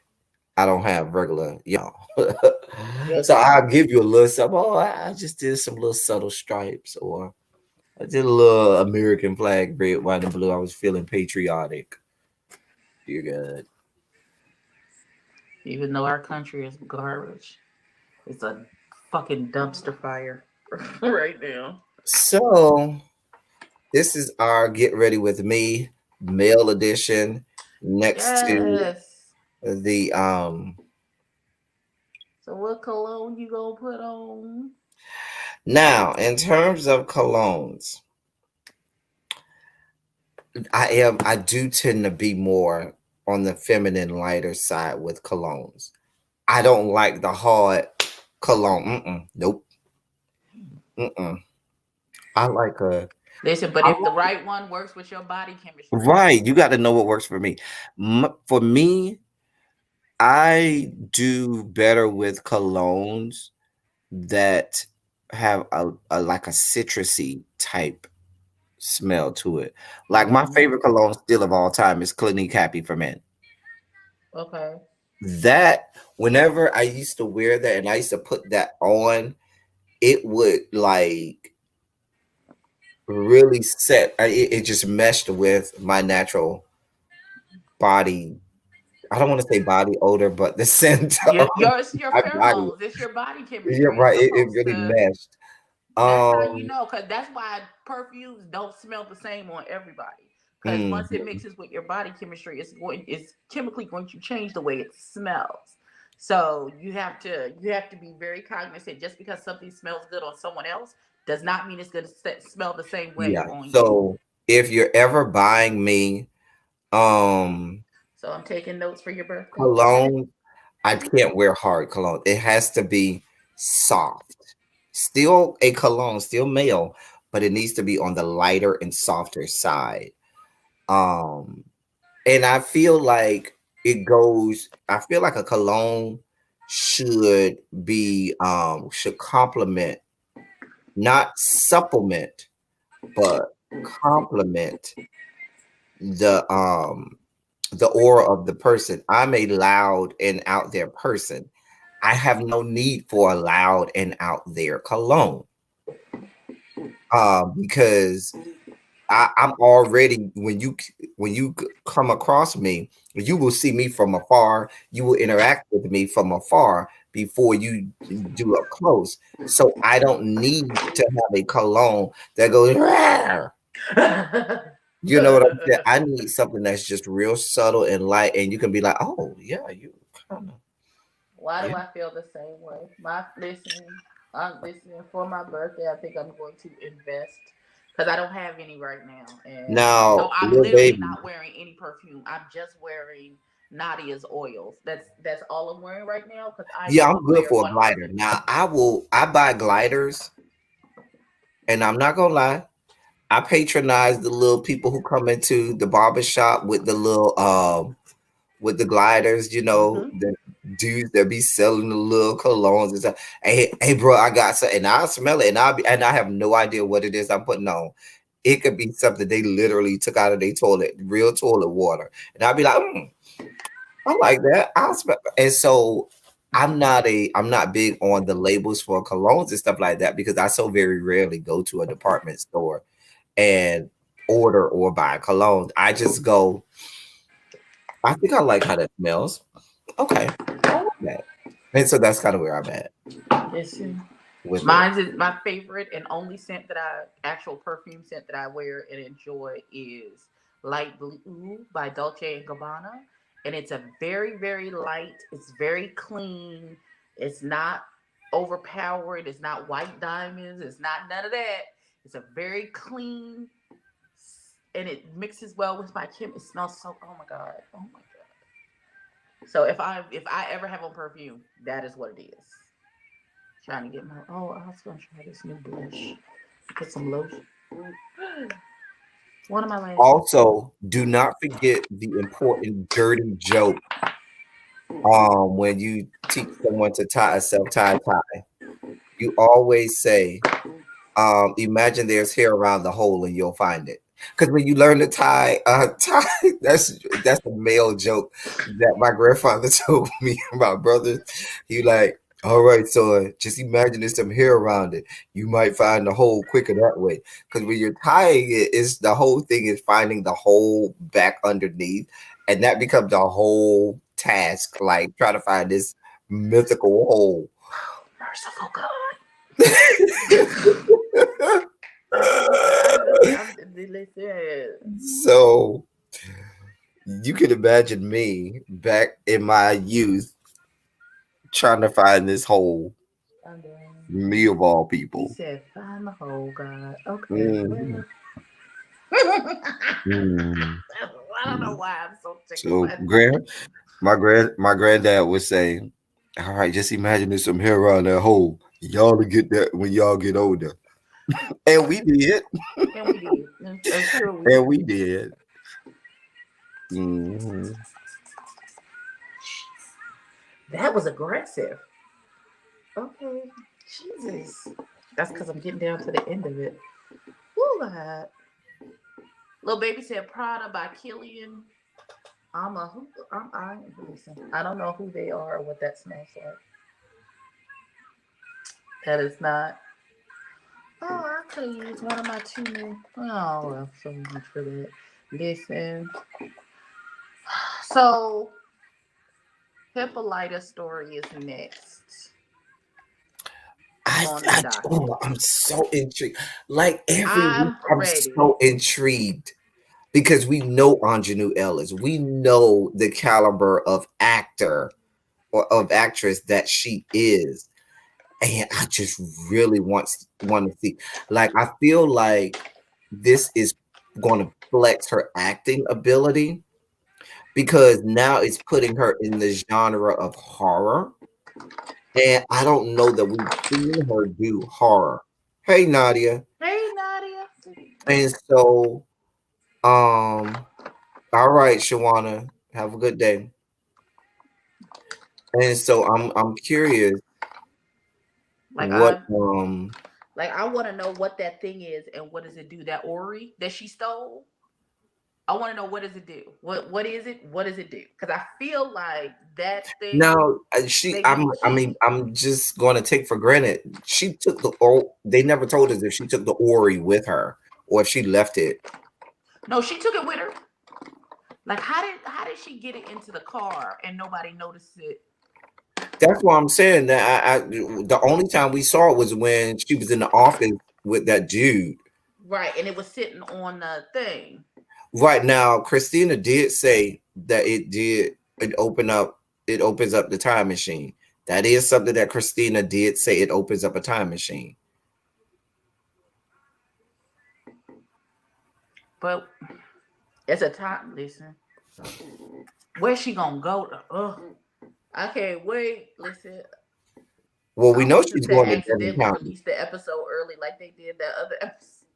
I don't have regular, Yes, So I'll give you a little something. Oh, I just did some little subtle stripes, or I did a little American flag, red, white, and blue. I was feeling patriotic. You're good. even though our country is garbage, it's a fucking dumpster fire right now. So this is our Get Ready With Me male edition next to Yes. the So what cologne you gonna put on? now in terms of colognes, I do tend to be more on the feminine lighter side with colognes. I don't like the hard cologne. Nope. Mm-mm. I like a Listen, but I if the like, right one works with your body chemistry, right. You got to know what works for me. For me, I do better with colognes that have a like a citrusy type smell to it. Like my mm-hmm. favorite cologne still of all time is Clinique Happy for Men. Okay. That whenever I used to wear that and I used to put that on, it would like really it just meshed with my natural body. I don't want to say body odor, but the scent of It's your my body. pheromones. It's your body Yeah, chemistry. It's right. It supposed really to. meshed. That's how you Um, know, because that's why perfumes don't smell the same on everybody. Because once it mhm. mixes with your body chemistry, it's chemically going to change the way it smells. So you have to be very cognizant. Just because something smells good on someone else does not mean it's going to smell the same way Yeah. on you. So if you're ever buying me um So I'm taking notes for your birthday. cologne, I can't wear hard cologne. It has to be soft. Still a cologne, still male, but it needs to be on the lighter and softer side. Um, and I feel like a cologne should complement, not supplement, but complement the the aura of the person. I'm a loud and out there person. I have no need for a loud and out there cologne. Because I'm already when you come across me, you will see me from afar. You will interact with me from afar before you do up close. So I don't need to have a cologne that goes. "Rawr." You know what I'm saying? I need something that's just real subtle and light, and you can be like, "Oh yeah, you kind of Why do yeah." I feel the same way? I'm listening for my birthday. I think I'm going to invest because I don't have any right now, and so Now, I'm little literally baby, not wearing any perfume. I'm just wearing Nadia's oils. That's all I'm wearing right now because I yeah, don't I'm good wear for a one glider. perfume. Now, I buy gliders, and I'm not gonna lie, I patronize the little people who come into the barber shop with the little with the gliders, Hmm. the dudes that be selling the little colognes and stuff. Hey, bro, I got something, and I'll smell it, and I have no idea what it is I'm putting on. It could be something they literally took out of their toilet, real toilet water, and I'll be like, I like that. I'll smell. And so I'm not big on the labels for colognes and stuff like that because I so very rarely go to a department store and order or buy cologne. I just go, I think I like how that smells. Okay. I like that. And so that's kind of where I'm at Listen, with it. mine is my favorite and only scent that I actual perfume scent that I wear and enjoy is Light Blue by Dolce and Gabbana, and it's a very light. It's very clean. It's not overpowered. It's not white diamonds. It's not none of that. It's a very clean, and it mixes well with my Kim. It smells so. Oh my god. Oh my god. So if I ever have on perfume, that is what it is. Trying to get my. Oh, I was gonna try this new blush. Put some lotion. One of my lashes. Also, do not forget the important dirty joke when you teach someone to tie a self-tie tie. You always say, imagine there's hair around the hole and you'll find it. Because when you learn to tie, that's a male joke that my grandfather told me. My brother, he like, all right, son, just imagine there's some hair around it. You might find the hole quicker that way. Because when you're tying it, is the whole thing is finding the hole back underneath, and that becomes a whole task, like trying to find this mythical hole. Merciful God. I'm listen. So you can imagine me back in my youth trying to find this hole, I'm done. me of all He people. said, "Find the hole, God." Okay, Mhm, well. I mhm, don't know mhm. why I'm so tickled So by that. my granddad would say, "All right, just imagine there's some hair around that hole. Y'all to get that when y'all get older." And we did. And we did. I'm sure we And we did. did. Mhm. That was aggressive. Okay. Jesus. That's because I'm getting down to the end of it. Woo, God. Little Baby said Prada by Killian. Listen, I don't know who they are or what that smells like. That is not. Oh, I could use one of my two new. Oh, well, so much for that. Listen. So, Hippolyta's story is next on the docket. I'm so intrigued. Like every week, I'm I'm ready. so intrigued because we know Ingenue Ellis. We know the caliber of actor or of actress that she is. And I just really want to see. Like, I feel like this is going to flex her acting ability because now it's putting her in the genre of horror. And I don't know that we've seen her do horror. Hey, Nadia. Hey, Nadia. And so, all right, Shawana, have a good day. And so I'm curious Like what I want to know what that thing is and what does it do? That Ori that she stole. I want to know what does it do? What is it? What does it do? Because I feel like that thing now may be I mean key. I'm just going to take for granted she took the or they never told us if she took the Ori with her or if she left it. No, she took it with her. Like how did she get it into the car and nobody noticed it? That's why I'm saying that the only time we saw it was when she was in the office with that dude. Right, and it was sitting on the thing. Right now, Christina did say that it it opens up the time machine. That is something that Christina did say, it opens up a time machine. But it's a time. Listen, where's she gonna go? I can't wait. Listen, Well, we I know hope that she's they going to Devon accidentally County. released the episode early like they did that other episode.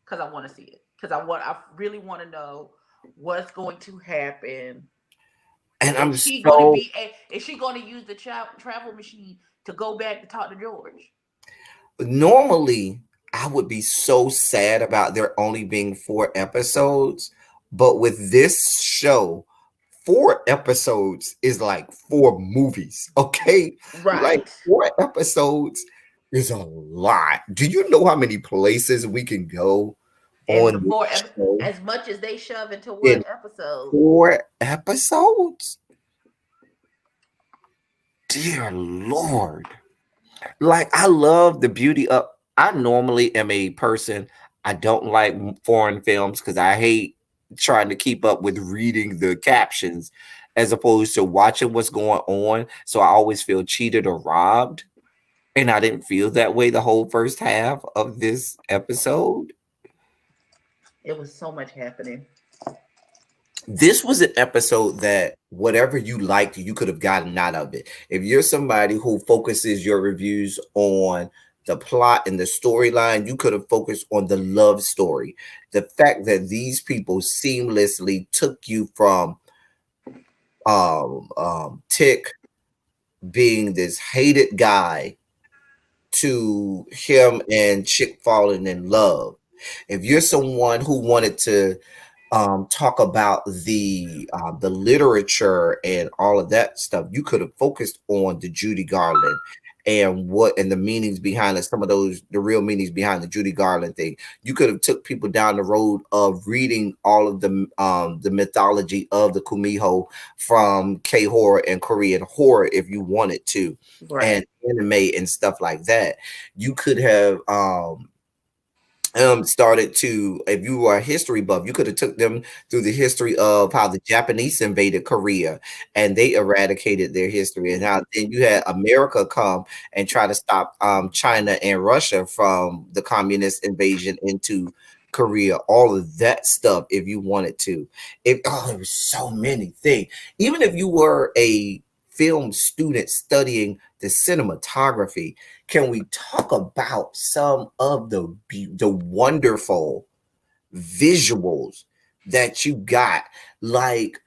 Because I want to see it. Because I really want to know what's going to happen. And I'm Is she going to so be is she going to use the travel machine to go back to talk to George? normally I would be so sad about there only being 4 episodes, but with this show, 4 episodes is like 4 movies. Okay, like Right. 4 episodes is a lot. Do you know how many places we can go And the on this show as much as they shove into one in episode. 4 episodes? Dear Lord. Like, I love the beauty of I normally am a person, I don't like foreign films because I hate trying to keep up with reading the captions as opposed to watching what's going on. So I always feel cheated or robbed. And I didn't feel that way the whole first half of this episode. It was so much happening. This was an episode that whatever you liked, you could have gotten out of it. If you're somebody who focuses your reviews on the plot and the storyline, you could have focused on the love story. The fact that these people seamlessly took you from Tick being this hated guy to him and Chick falling in love. If you're someone who wanted to talk about the literature and all of that stuff, you could have focused on the Judy Garland and what and the meanings behind it, some of those the real meanings behind the Judy Garland thing. You could have took people down the road of reading all of the mythology of the Kumiho from K horror and Korean horror if you wanted to, Right. and anime and stuff like that. You could have started to if you were a history buff you could have took them through the history of how the Japanese invaded Korea and they eradicated their history and how then you had America come and try to stop China and Russia from the communist invasion into Korea, all of that stuff if you wanted to. There was so many things. Even if you were a film student studying the cinematography, can we talk about some of the wonderful visuals that you got? Like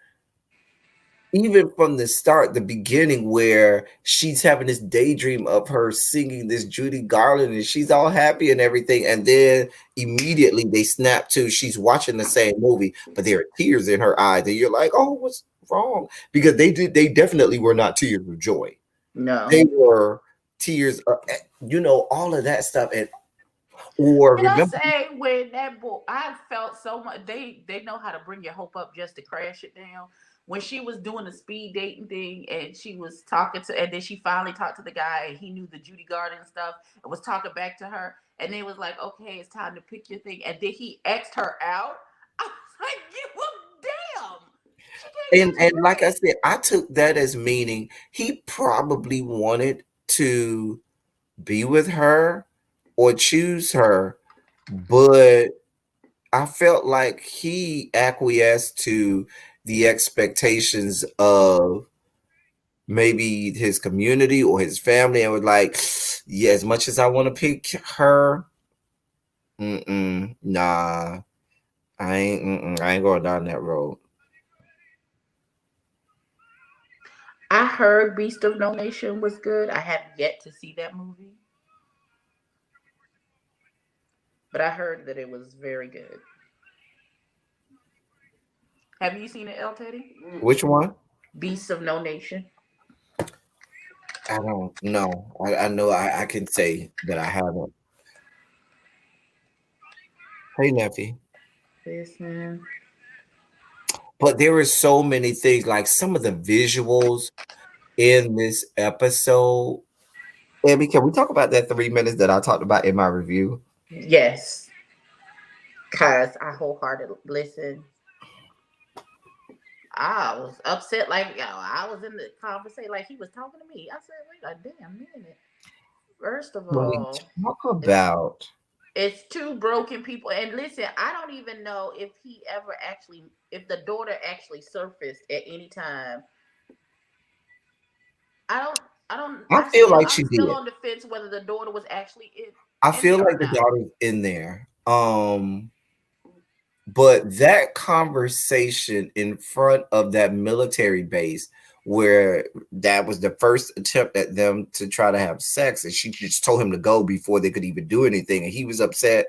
even from the start, the beginning where she's having this daydream of her singing this Judy Garland and she's all happy and everything, and then immediately they snap to she's watching the same movie, but there are tears in her eyes, and you're like, "Oh, what's wrong?" Because they definitely were not tears of joy. No. They were tears of, all of that stuff. And or Can I remember say when that boy, I felt so much. They know how to bring your hope up just to crash it down. When she was doing the speed dating thing and she was talking to, and then she finally talked to the guy and he knew the Judy Garden stuff and was talking back to her, and then was like, "Okay, it's time to pick your thing," and then he X'd her out. I was like, "You damn, she came back and like I straight." said, I took that as meaning he probably wanted to be with her or choose her, but I felt like he acquiesced to the expectations of maybe his community or his family and was like, yeah, as much as I want to pick her, nah, I ain't going down that road. I heard Beast of No Nation was good. I have yet to see that movie, but I heard that it was very good. Have you seen it, El Teddy? Which one? Beasts of No Nation. I don't know. I know I can say that I haven't. Hey, Neffy. Listen, But there were so many things, like some of the visuals in this episode. Abby, can we talk about that 3 minutes that I talked about in my review? yes, cause I wholeheartedly listen. I was upset, like yo, I was in the conversation, like he was talking to me. I said, "Wait a damn minute." First of When we all, talk it's about It's two broken people. And listen, I don't even know if he ever actually, if the daughter actually surfaced at any time. I don't, I feel like I'm she still did. on the fence whether the daughter was actually I in feel there or like the not. daughter's in there. But that conversation in front of that military base, where that was the first attempt at them to try to have sex, and she just told him to go before they could even do anything, and he was upset.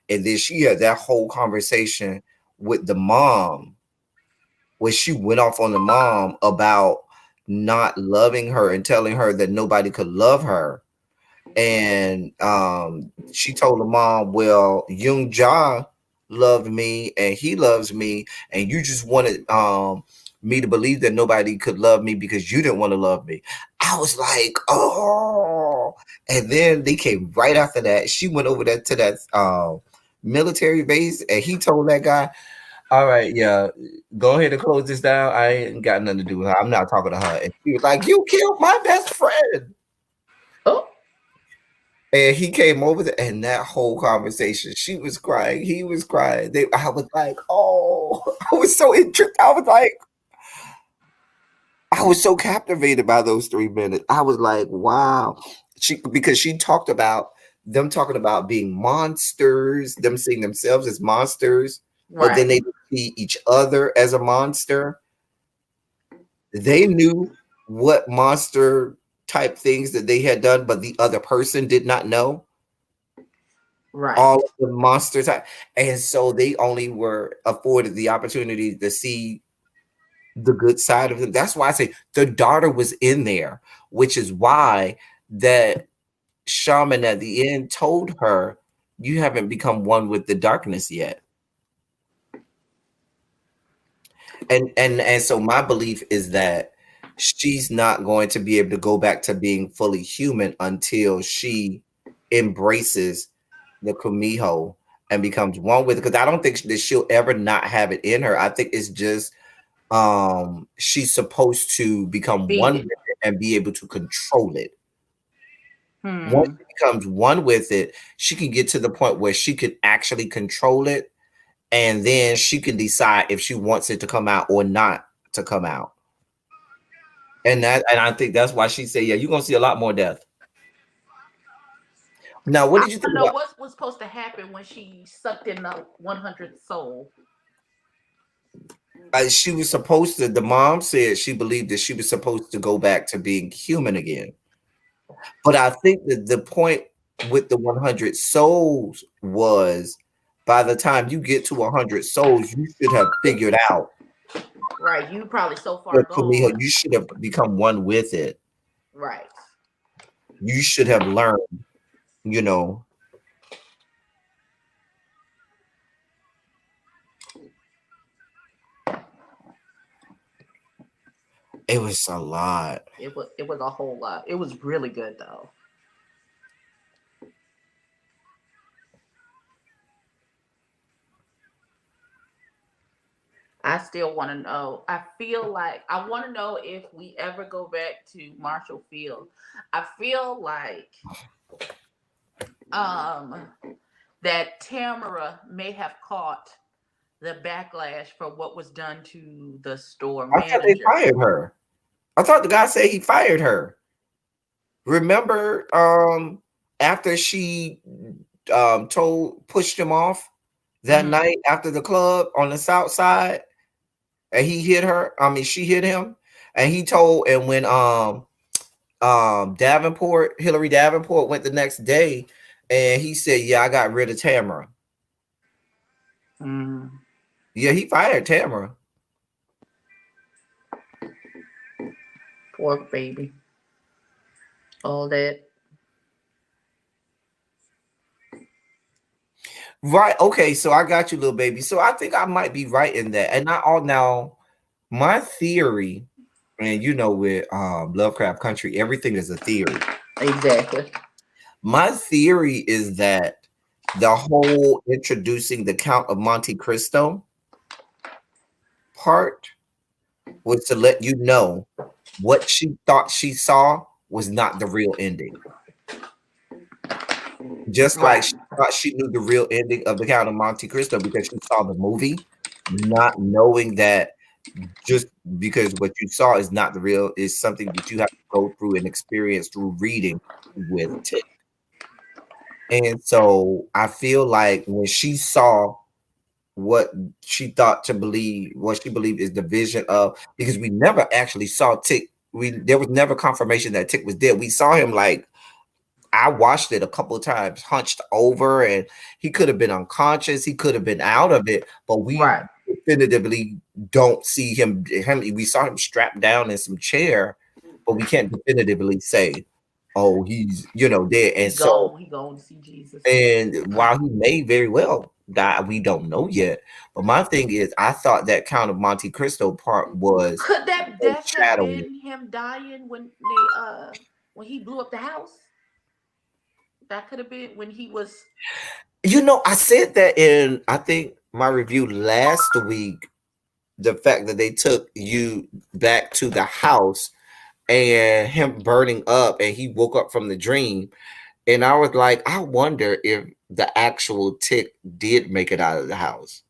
And then she had that whole conversation with the mom, where she went off on the mom about not loving her and telling her that nobody could love her. And she told the mom, well, Young Ja loved me and he loves me, and you just wanted me to believe that nobody could love me because you didn't want to love me. I was like, oh. And then they came right after that. She went over there to that military base, and he told that guy, all right, yeah, go ahead and close this down. I ain't got nothing to do with her. I'm not talking to her. And she was like, you killed my best friend. Oh, And he came over there, and that whole conversation, she was crying, he was crying. I was like, oh, I was so interested. I was so captivated by those 3 minutes. I was like, wow. Because she talked about them talking about being monsters, them seeing themselves as monsters, but then right, they see each other as a monster. They knew what monster type things that they had done, but the other person did not know right. all of the monster type. And so they only were afforded the opportunity to see the good side of them. That's why I say the daughter was in there, which is why that shaman at the end told her, you haven't become one with the darkness yet. And so my belief is that she's not going to be able to go back to being fully human until she embraces the Kumiho and becomes one with it. Because I don't think that she'll ever not have it in her. I think it's just she's supposed to become Feed one it. with it and be able to control it. Once Hmm. she becomes one with it, she can get to the point where she can actually control it, and then she can decide if she wants it to come out or not to come out. And I think that's why she said, yeah, you're gonna see a lot more death. Now, what I did you think want to know about what was supposed to happen when she sucked in the 100th soul. she was supposed to, the mom said she believed that she was supposed to go back to being human again. But I think that the point with the 100 souls was, by the time you get to 100 souls, you should have figured out Right, you probably so far what Kumiho, gone. you should have become one with it. Right. You should have learned, you know, it was a lot. It was a whole lot. It was really good though. I still want to know. I feel like I want to know if we ever go back to Marshall Field. I feel like um that Tamara may have caught the backlash for what was done to the store I thought they manager. fired her. I thought the guy said he fired her. Remember, after she told pushed him off that Hmm. night after the club on the south side, and he hit her. I mean, she hit him, and he told. And when Hillary Davenport went the next day, and he said, "Yeah, I got rid of Tamara." Mm. Yeah, he fired Tamara. Poor baby. All that. Right. Okay. So I got you, little baby. So I think I might be right in that. And not all now. My theory, and with Lovecraft Country, everything is a theory. Exactly. My theory is that the whole introducing the Count of Monte Cristo part was to let you know what she thought she saw was not the real ending. Just like Right. she thought she knew the real ending of The Count of Monte Cristo because she saw the movie, not knowing that just because what you saw is not the real is something that you have to go through and experience through reading with Tick. And so I feel like when she saw what she thought to believe, what she believed is the vision of, because we never actually saw Tick. There was never confirmation that Tick was dead. We saw him like I watched it a couple of times, hunched over, and he could have been unconscious. He could have been out of it, but we Right. definitively don't see him. We saw him strapped down in some chair, but we can't definitively say, "Oh, he's dead." And so, He gone to see Jesus. and while he may very well die, we don't know yet. But my thing is, I thought that Count of Monte Cristo part was Could that death have foreshadowing. been him dying when he blew up the house? That could have been when he was I said that in I think my review last week. The fact that they took you back to the house and him burning up, and he woke up from the dream, and I was like, I wonder if the actual Tick did make it out of the house.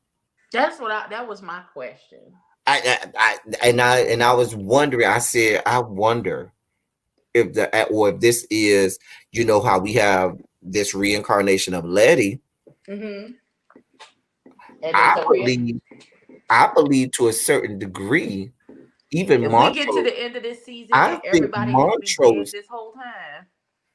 that was my question. I was wondering. I said, I wonder if or if this is how we have this reincarnation of Letty. Mm-hmm. And I it's a real. believe I believe to a certain degree, even If we get to Montrose. the end of this season I and think everybody has been dead this whole time,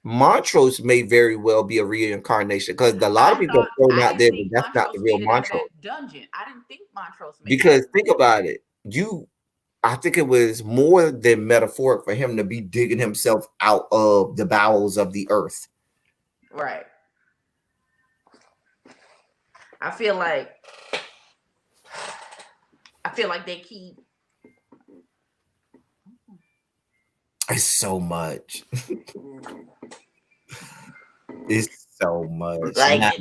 Montrose may very well be a reincarnation because a lot of people have thrown I out didn't there that think that's not the Montrose real made it out of Montrose. that dungeon. I didn't think Montrose made it out Because of think about it, I think it was more than metaphoric for him to be digging himself out of the bowels of the earth. right. I feel like they keep It's so much. It's so much. like Now,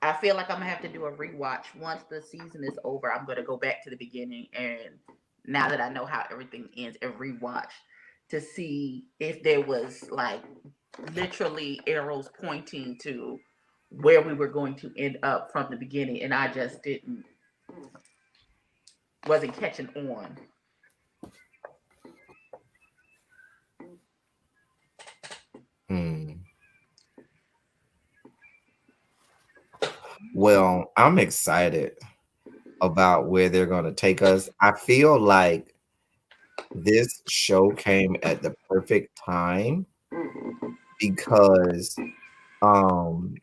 I feel like I'm gonna have to do a rewatch once the season is over. I'm gonna go back to the beginning, and now that I know how everything ends, and rewatch to see if there was like literally arrows pointing to where we were going to end up from the beginning, and I just didn't wasn't catching on. hmm. Well, I'm excited about where they're going to take us. I feel like this show came at the perfect time because um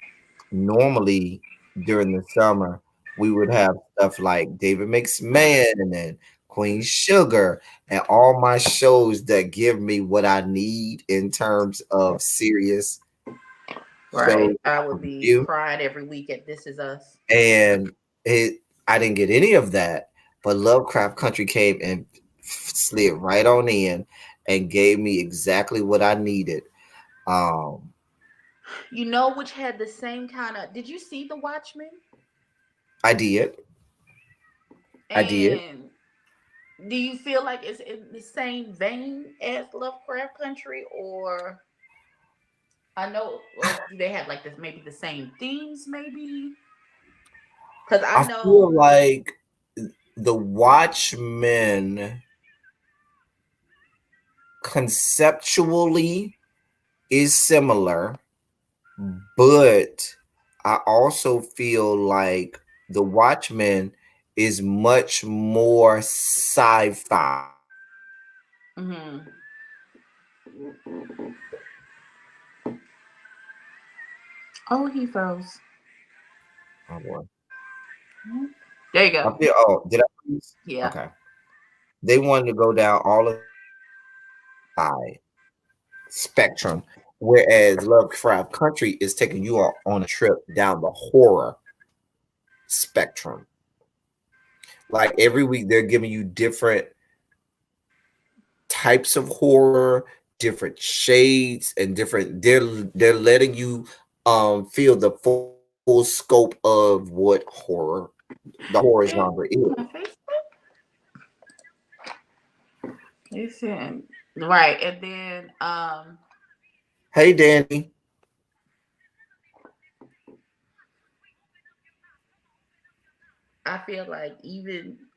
normally during the summer we would have stuff like David McMahon and then Queen Sugar and all my shows that give me what I need in terms of serious shows Right, I to would be review. crying every week at This Is Us. And I didn't get any of that, but Lovecraft Country came and slid right on in and gave me exactly what I needed. Um, You know, which had the same kind of. Did you see The Watchmen? I did. I did. And do you feel like it's in the same vein as Lovecraft Country, or I know, or do they have like this maybe the same themes, maybe? Because I I feel know, like the Watchmen conceptually is similar, but I also feel like the Watchmen is much more sci-fi. hmm oh, he froze. Oh boy. There you I go. feel did I freeze? Yeah. Okay. They wanted to go down all of the spectrum, whereas Lovecraft Country is taking you on a trip down the horror spectrum. Like every week, they're giving you different types of horror, different shades, and different. They're letting you feel the full scope of what the horror Yeah, genre is. my Facebook. Listen. Right. And then Hey, Danny. I feel like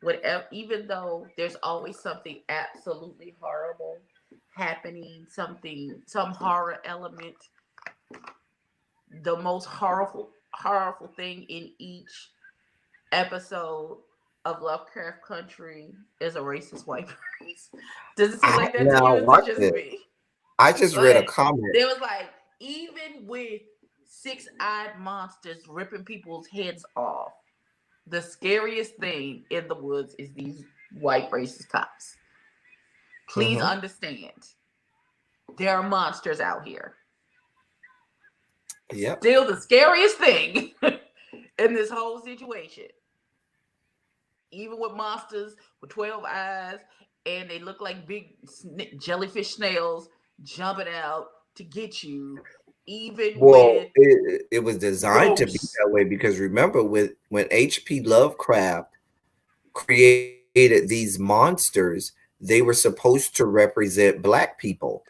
whatever, even though there's always something absolutely horrible happening, some horror element, the most horrible thing in each episode of Lovecraft Country is a racist white race. Does it seem like that to Now you? Is it watch just this. me? I just Go read a ahead. comment. There was like, even with six-eyed monsters ripping people's heads off, the scariest thing in the woods is these white racist cops. Please Hmm. understand, there are monsters out here. Yep. Still, the scariest thing in this whole situation, even with monsters with 12 eyes and they look like big jellyfish snails jumping out to get you, even Well, with it was designed to be ghosts. that way because remember, with when H.P. Lovecraft created these monsters, they were supposed to represent Black people.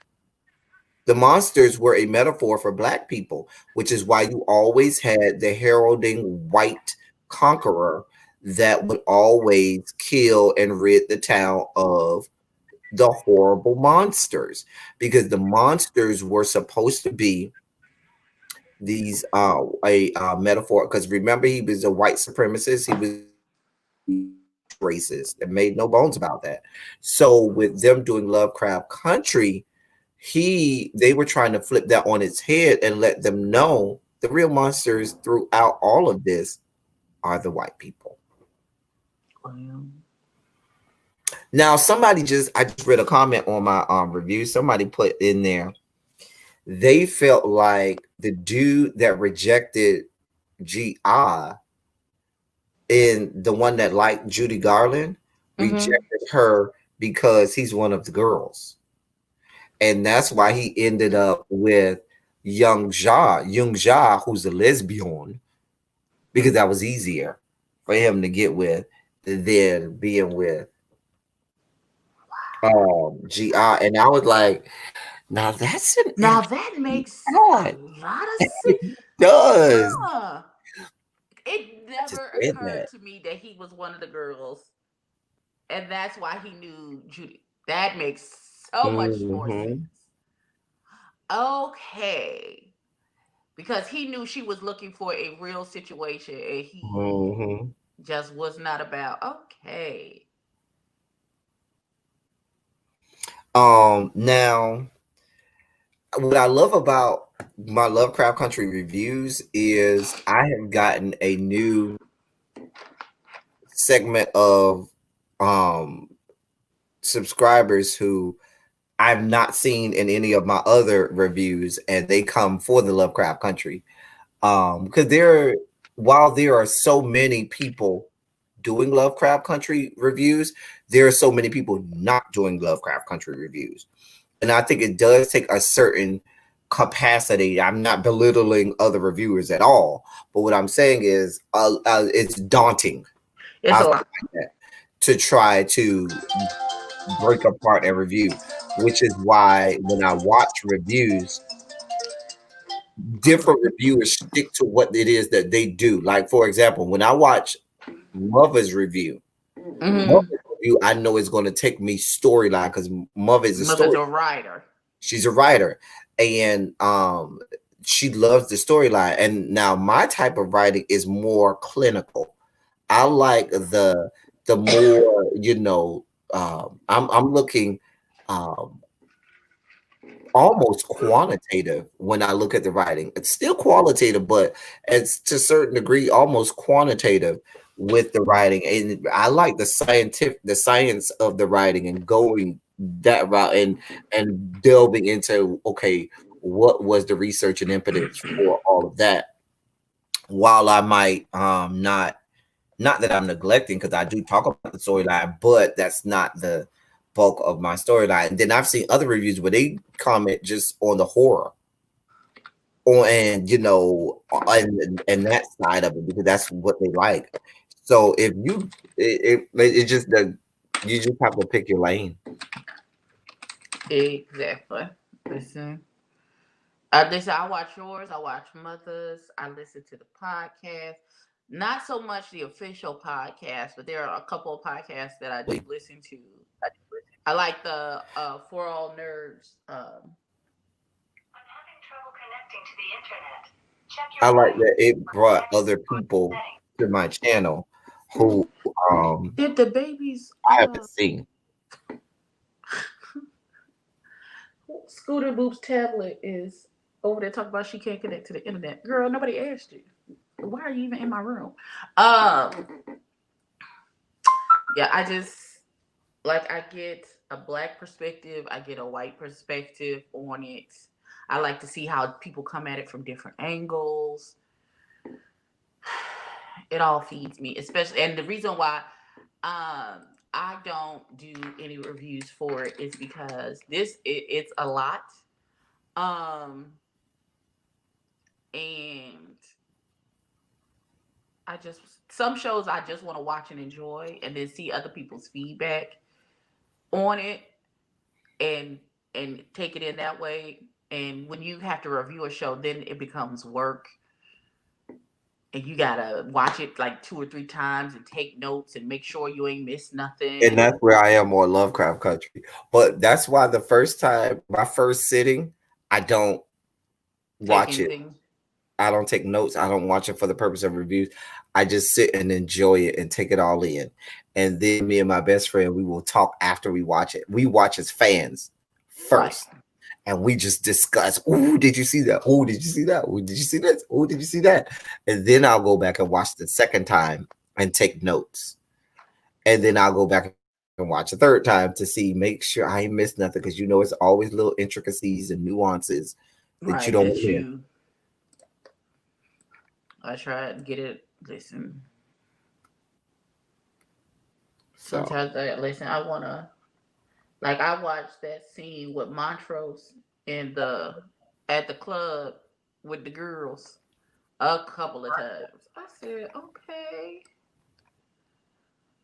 The monsters were a metaphor for Black people, which is why you always had the heralding white conqueror that would always kill and rid the town of the horrible monsters, because the monsters were supposed to be these a metaphor, because remember, he was a white supremacist, he was racist and made no bones about that. So with them doing Lovecraft Country, they were trying to flip that on its head and let them know the real monsters throughout all of this are the white people. Well, Now I just read a comment on my review. Somebody put in there, they felt like the dude that rejected GI, and the one that liked Judy Garland, mm-hmm. rejected her because he's one of the girls. And that's why he ended up with Young Ja, who's a lesbian, because that was easier for him to get with than being with GI. And I was like, now that's an Now that interesting makes a thought. lot of sense. It does. Huh. It I just never read occurred that. to me that he was one of the girls, and that's why he knew Judy. That makes so much more sense. Hmm. Okay. Because he knew she was looking for a real situation and he Hmm. just was not about. Okay. Now, what I love about my Lovecraft Country reviews is I have gotten a new segment of um subscribers who I've not seen in any of my other reviews, and they come for the Lovecraft Country. Because while there are so many people doing Lovecraft Country reviews, there are so many people not doing Lovecraft Country reviews. And I think it does take a certain capacity. I'm not belittling other reviewers at all, but what I'm saying is it's daunting. It's I'll a say lot. it like that, to try to break apart a review, which is why when I watch reviews, different reviewers stick to what it is that they do. Like, for example, when I watch Mother's review, Mm-hmm. Mother's review, I know it's going to take me storyline because Mother is a Mother's story. a writer. She's a writer, and she loves the storyline. And now my type of writing is more clinical. I like the more, I'm looking um almost quantitative when I look at the writing. It's still qualitative, but it's to a certain degree almost quantitative with the writing. And I like the science of the writing and going that route, and delving into, okay, what was the research and impetus for all of that. While I might not that I'm neglecting, because I do talk about the storyline, but that's not the bulk of my storyline. And then I've seen other reviews where they comment just on the horror, on and and that side of it, because that's what they like. So if you it just the you just have to pick your lane. Exactly. Listen. Listen, I watch yours. I watch Mother's. I listen to the podcast. Not so much the official podcast, but there are a couple of podcasts that I do listen to. I like the For All Nerds. I'm having trouble connecting to the internet. Check your I like router that it or brought connection other people settings. to my channel who Did the babies I haven't seen. Scooter Boop's tablet is over there talking about she can't connect to the internet? Girl, nobody asked you. Why are you even in my room? Um, yeah, I just like I get a black perspective, I get a white perspective on it. I like to see how people come at it from different angles. It all feeds me, especially, and the reason why I don't do any reviews for it is because it's a lot. Um, and I just some shows I just want to watch and enjoy, and then see other people's feedback on it, and take it in that way. And when you have to review a show, then it becomes work, and you gotta watch it like 2 or 3 times and take notes and make sure you ain't missed And nothing. that's where I am on Lovecraft Country. But that's why the first time, my first sitting, I don't Take watch it. anything. I don't take notes. I don't watch it for the purpose of reviews. I just sit and enjoy it and take it all in. And then me and my best friend, we will talk after we watch it. We watch as fans Right. first. And we just discuss, oh, did you see that? Oh, did you see that? Oh, did you see this? Oh, did you see that? And then I'll go back and watch the second time and take notes. And then I'll go back and watch a third time to see, make sure I ain't missed nothing, because you know it's always little intricacies and nuances that you don't Right. That miss. you. I try to get it. Listen. So Sometimes I listen. I wanna like I watched that scene with Montrose in the at the club with the girls a couple of times. I said, okay,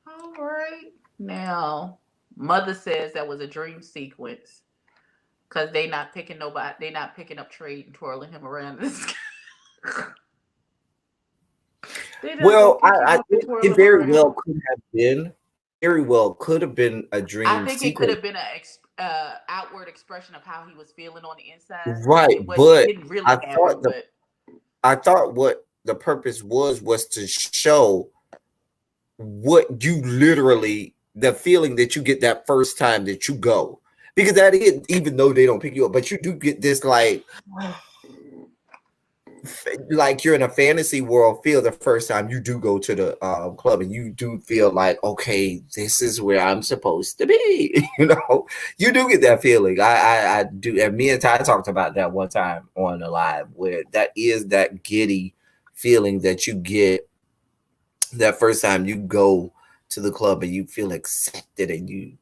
all right. Now, mother says that was a dream sequence because they not picking nobody. They not picking up Trade and twirling him around in the sky. They not gonna well, pick him up and twirl it him very around. well could have been. It very well could have been a I dream think it could sequence, have been a outward expression of how he was feeling on the inside. right? It was. It But didn't really I happen, thought the but I thought what the purpose was to show what you literally, the feeling that you get that first time that you go, because that is, even though they don't pick you up, but you do get this like you're in a fantasy world feel the first time you do go to the club, and you do feel like, okay, this is where I'm supposed to be. You do get that feeling. I do, and me and Ty talked about that one time on a live, where that is that giddy feeling that you get that first time you go to the club, and you feel accepted, and you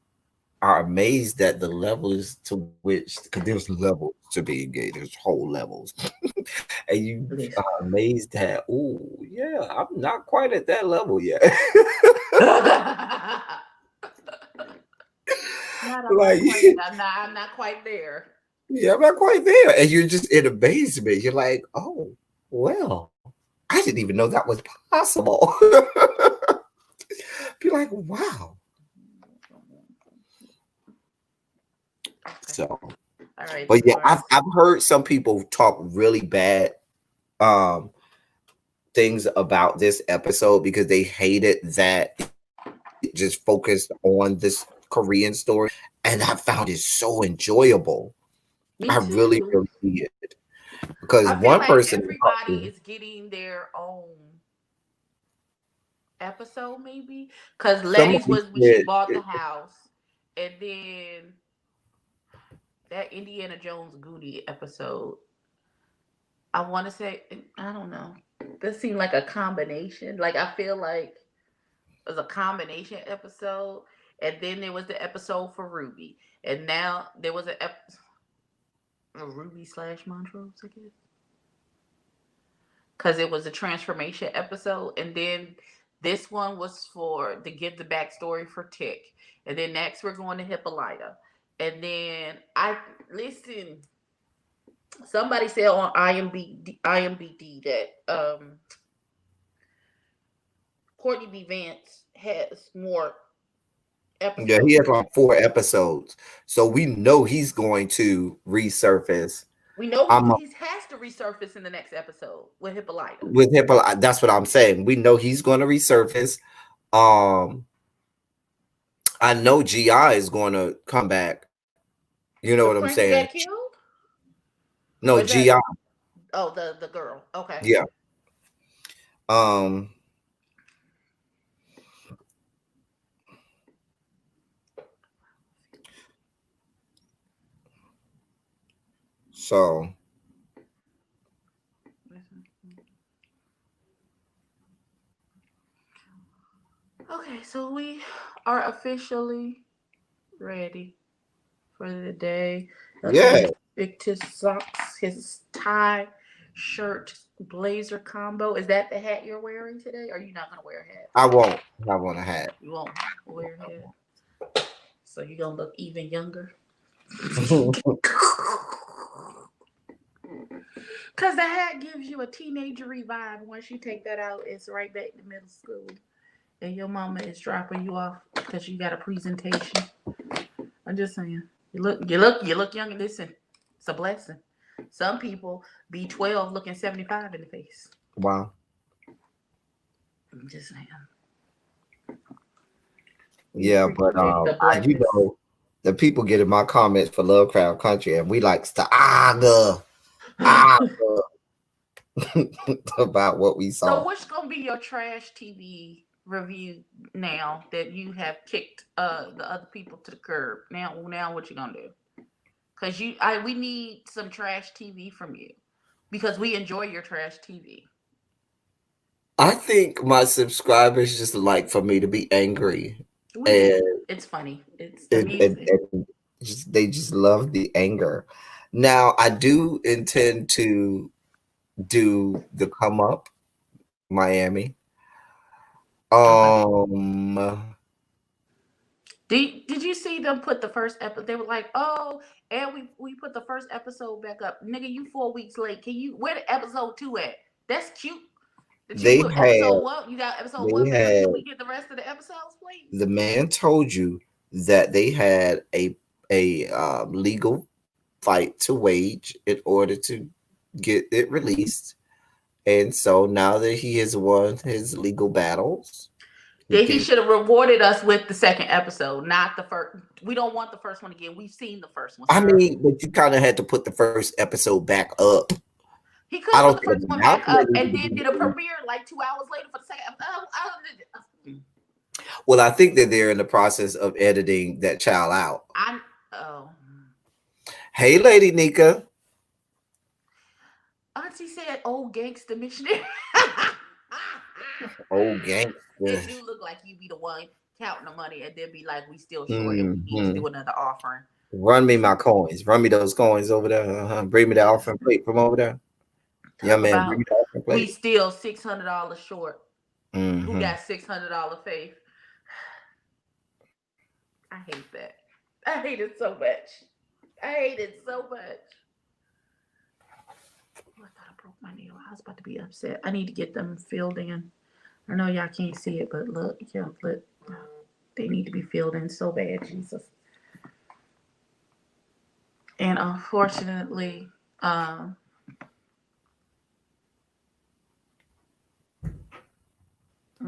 are amazed at the levels to which, because there's levels to being gay, there's whole levels. And you listen. are amazed that, oh yeah, I'm not quite at that level yet. Not I'm Like, not quite I'm not quite there. yeah, I'm not quite there, and you're just in amazement. You're like, oh well, I didn't even know that was possible. Be like, wow. Okay. So, All right, but as yeah, far I've as I've heard some people talk really bad um things about this episode because they hated that it just focused on this Korean story, and I found it so enjoyable. I me really, really too. did, because I one feel like person I talked everybody to, is getting their own episode, maybe. Cause Letty's somebody was when she said, bought the house, and then that Indiana Jones Goonie episode. I want to say I don't know. This seemed like a combination. Like I feel like it was a combination episode, and then there was the episode for Ruby, and now there was a Ruby slash Montrose, I guess, because it was a transformation episode, and then this one was for to give the backstory for Tick, and then next we're going to Hippolyta, and then I listen. Somebody said on IMBD that Courtney B. Vance has more Yeah, he episodes. has like 4 episodes, so we know he's going to resurface. We know I'm he has to resurface in the next episode with Hippolyta. with him. That's what I'm saying. We know he's going to resurface. Um, I know Gi is going to come back. You know what The I'm friend that saying? got killed, No, or is Gi. that the girl? Okay. Yeah. Um. So Okay, so we are officially ready for the day. yeah, Again, Victor's socks, his tie, shirt, blazer combo. Is that the hat you're wearing today? Or are you not gonna wear a hat? I won't. I want a hat. You won't wear a hat. So you're gonna look even younger. Cause the hat gives you a teenagery vibe. Once you take that out, it's right back to middle school. And your mama is dropping you off because you got a presentation. I'm just saying. You look young. Listen, it's a blessing. Some people be 12 looking 75 in the face. Wow. I'm just saying. We Yeah, but appreciate the you blackness. know, the people get in my comments for Lovecraft Country, and we like to ah about what we So saw. what's gonna be your trash TV review now that you have kicked the other people to the curb? Now what you gonna do? Cause we need some trash TV from you because we enjoy your trash TV. I think my subscribers just like for me to be angry, We and do. It's funny. It's amusing. they just love the anger. Now I do intend to do the come up Miami. Okay. Um, Did you see them put the first episode? They were like, "Oh, and we put the first episode back up, nigga. You 4 weeks late. Can you where the episode 2 at? That's cute. That you they put had episode 1. You got episode they 1 for free. had Can we get the rest of the episodes, please? the man told you that they had a legal fight to wage in order to get it released, and so now that he has won his legal battles, he Then he can. should have rewarded us with the second episode, not the first. We don't want the first one again. We've seen the first one, I sir. mean, but you kind of had to put the first episode back up. He I could don't put the think first the one back announcement up needed and to then be did a made. premiere like 2 hours later for the second episode. Well, I think that they're in the process of editing that child out. I oh. Hey, Lady Nika. Auntie said old gangster missionary. Old gangster. It do look like you be the one counting the money and then be like, we still short and we need to Hmm. do another offering. Run me my coins. Run me those coins over there. Bring me the Yes. offering plate from over there. Yeah, Talk man. Bring about me the offering we plate. still $600 short. Who Hmm. got $600 faith? I hate that. I hate it so much. I hate it so much. Oh, I thought I broke my nail. I was about to be upset. I need to get them filled in. I know y'all can't see it, but look, look. They need to be filled in so bad, Jesus. And unfortunately, I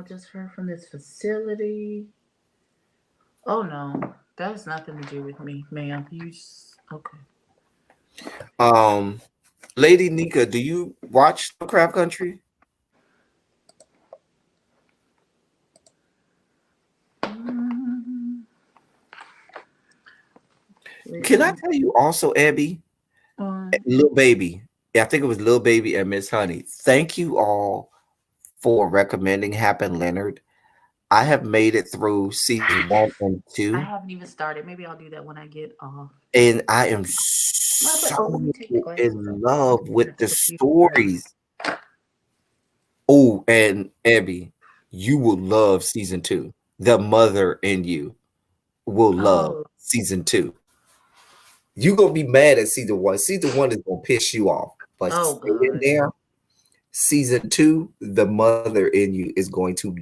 just heard from this facility. Oh no, that has nothing to do with me, ma'am. Okay? Um, Lady Nika, do you watch Craft Country? Mm, Can I listen, tell you also, Abby, um, Little Baby? Yeah, I think it was Little Baby and Miss Honey. Thank you all for recommending Happen Leonard. I have made it through season one and I two, haven't even started. Maybe I'll do that when I get off. and I am Let me so take the glasses off. in I'm love looking with at the the computer too much. stories. Oh, and Abby, you will love season two. The mother in you will love Oh, season two. You're gonna be mad at season one. Season one is gonna piss you off, but oh, stay in God. there. season two, the mother in you is going to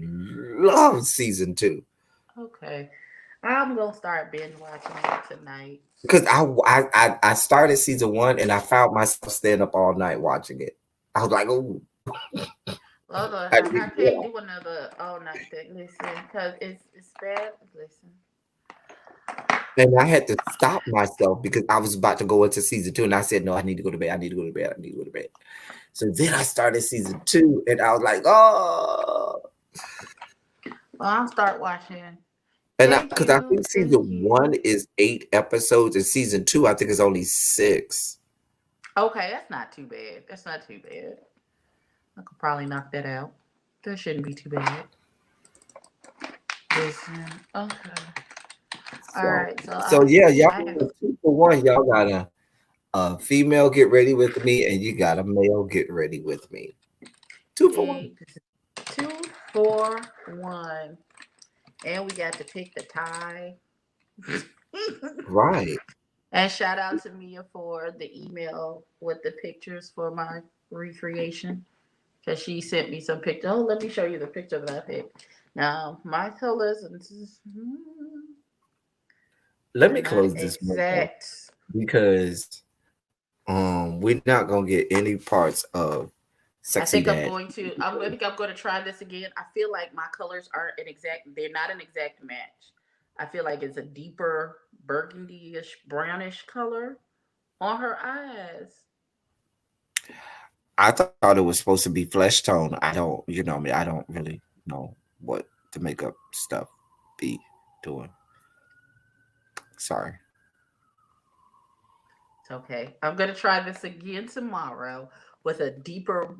love season two. Okay. I'm gonna start binge watching it tonight. Because I started season one and I found myself staying up all night watching it. I was like, oh, Well, look, I I didn't get can't off. do another all night thing. Listen, because it's bad. Listen. And I had to stop myself because I was about to go into season two, and I said, no, I need to go to bed. I need to go to bed. I need to go to bed. So then I started season two, and I was like, oh, Well, I'll start watching. and Thank because I you. think season Thank one you. is 8 episodes, and season two I think is only 6. Okay, that's not too bad. That's not too bad. I could probably knock that out. That shouldn't be too bad. Listen. Okay. All So right. So so yeah, I y'all have 2 for 1. Y'all got a female get ready with me, and you got a male get ready with me. 2 for 1. this is 2 for 1, and we got to pick the tie. Right. And shout out to Mia for the email with the pictures for my recreation. Because she sent me some pictures. Oh, let me show you the picture that I picked. Now, my colors Let are me not close this window exact. because we're not gonna get any parts of I sexy think I'm dad. going to. I think I'm going to try this again. I feel like my colors aren't an exact. They're not an exact match. I feel like it's a deeper burgundy-ish, brownish color on her eyes. I thought it was supposed to be flesh tone. I don't, me, I don't really know what the makeup stuff be doing. Sorry. It's okay. I'm going to try this again tomorrow with a deeper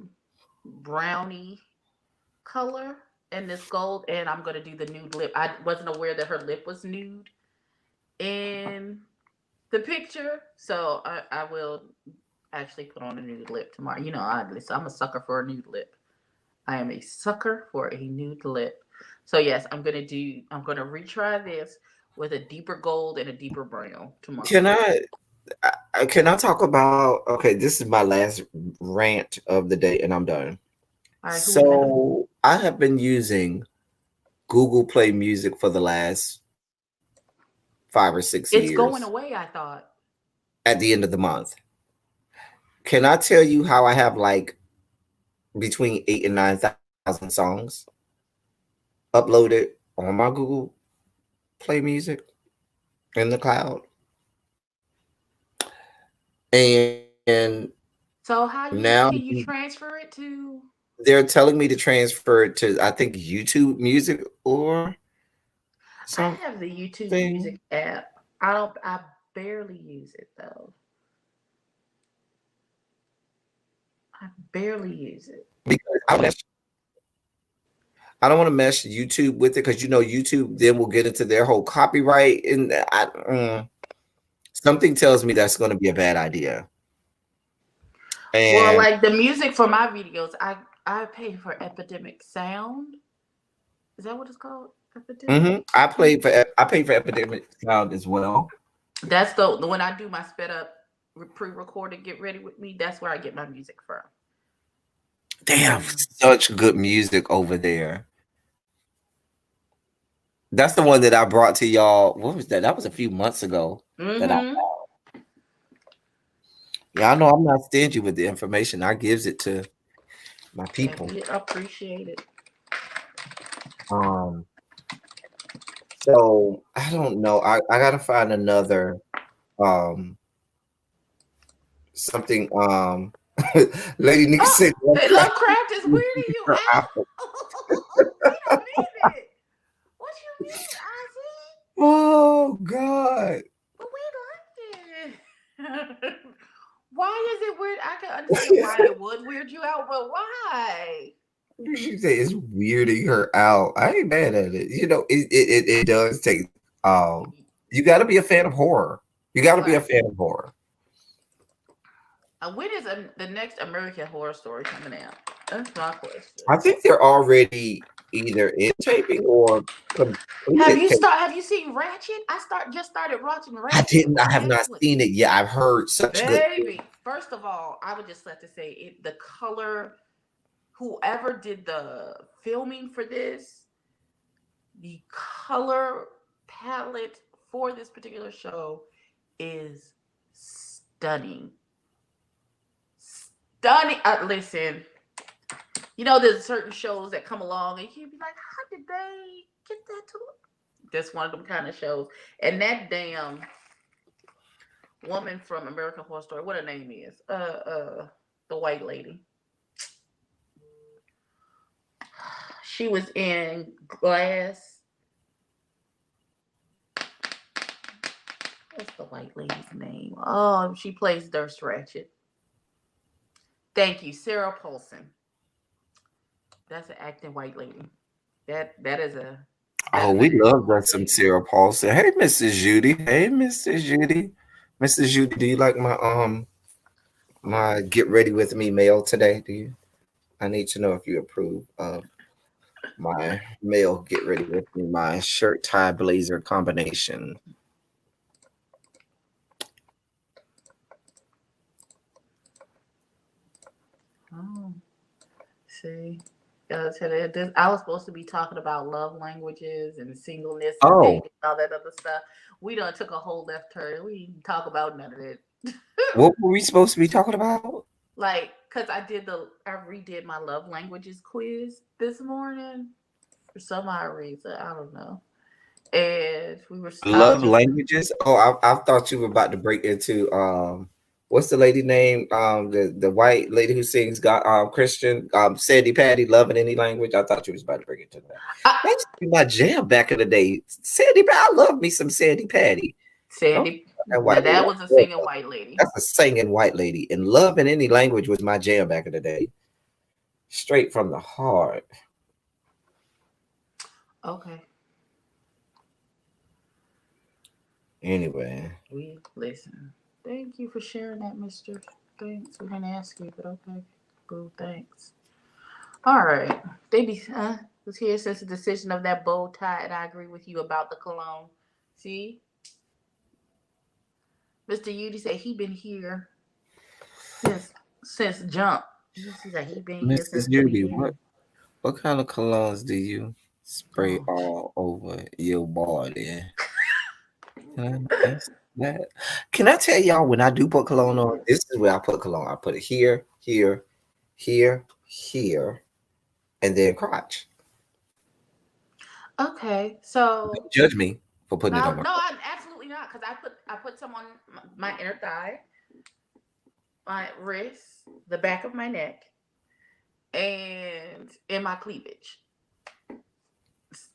brownie color and this gold, and I'm going to do the nude lip. I wasn't aware that her lip was nude in the picture, so I will actually put on a nude lip tomorrow. You know, I'm a sucker for a nude lip. I am a sucker for a nude lip. So yes, I'm gonna retry this with a deeper gold and a deeper brown Can tomorrow. I talk about? Okay, this is my last rant of the day, and I'm done. All right, who we got? So I have been using Google Play Music for the last 5 or 6 It's going years. away, I thought. At the end of the month, can I tell you how I have like between 8 and 9 thousand songs uploaded on my Google Play Music in the cloud? And So how now can you transfer it to? they're telling me to transfer it to, I think, YouTube Music or I have the YouTube something. Music app. I don't. I barely use it though. I barely use it. Because I don't want to mesh YouTube with it because YouTube then will get into their whole copyright and something tells me that's going to be a bad idea. Well, And like the music for my videos, I pay for Epidemic Sound. Is that what it's called? Epidemic. I pay for Epidemic Sound as well. That's the when I do my sped up pre-recorded get ready with me. That's where I get my music from. They have Um, such good music over there. That's the one that I brought to y'all. What was that? That was a few months ago. That I mm-hmm. Yeah, I know I'm not stingy with the information. I gives it to my And people. we appreciate it. Um, so I don't know. I gotta find another um something Lady Nikki Oh, said Lovecraft Lovecraft is weirding you her out. out. Wait a minute. What you mean, Ozzy? Oh God. But we liked it. Why is it weird? I can understand why it would weird you out, but why? She said it's weirding her out. I ain't mad at it. It does take you gotta be a fan of horror. You gotta be a Right. fan of horror. When is the next American Horror Story coming out? That's my question. I think they're already either in taping or completed taping. Have you seen Ratchet? Just started watching I Ratchet didn't. I on have not Netflix. seen it yet. I've heard such good things. Baby, first of all, I would just have to say it. The color. whoever did the filming for this, the color palette for this particular show is stunning. Stunning. Listen, there's certain shows that come along and you'd be like, how did they get that to look? That's one of them kind of shows. And that damn woman from American Horror Story, what her name is? The white lady. She was in Glass. What's the white lady's name? Oh, she plays Durst Ratchet. Thank you, Sarah Paulson. That's an acting white lady. That is a that Oh, is an we acting love white us some lady. Sarah Paulson. Hey, Mrs. Judy. Hey, Mrs. Judy. Mrs. Judy, do you like my get ready with me mail today? Do you? I need to know if you approve of my mail get ready with me, my shirt tie blazer combination. Oh, see. Today, I was supposed to be talking about love languages and singleness and dating Oh, and all that other stuff. We done took a whole left turn. We didn't talk about none of it. what were we supposed to be talking about? Like, cause I redid my love languages quiz this morning for some odd reason. I don't know. And I was Love just languages. Oh, I thought you were about to break into what's the lady name? The white lady who sings God Christian Sandy Patty, love in any language. I thought you was about to break into that. I, That used to be my jam back in the day. Sandy Patty, I love me some Sandy Patty. Don't Sandy. that Now white lady. that was a singing white lady. That's a singing white lady. And love in any language was my jam back in the day. Straight from the heart. Okay, Anyway. we listen. Thank you for sharing that, Mister. Thanks. We didn't ask you, but okay. Boo. Thanks. All right. They be was here since the decision of that bow tie, and I agree with you about the cologne. See, Mister Udy said he been here since jump. He said he been here Mrs. since the Judy, beginning. what kind of colognes do you spray Oh, all over your body? Can I ask that? Can I tell y'all when I do put cologne on? This is where I put cologne. I put it here, here, here, here, and then crotch. okay. So Don't judge me for putting it on no, my no, crotch. I'm absolutely not because I put some on my inner thigh, my wrist, the back of my neck, and in my cleavage.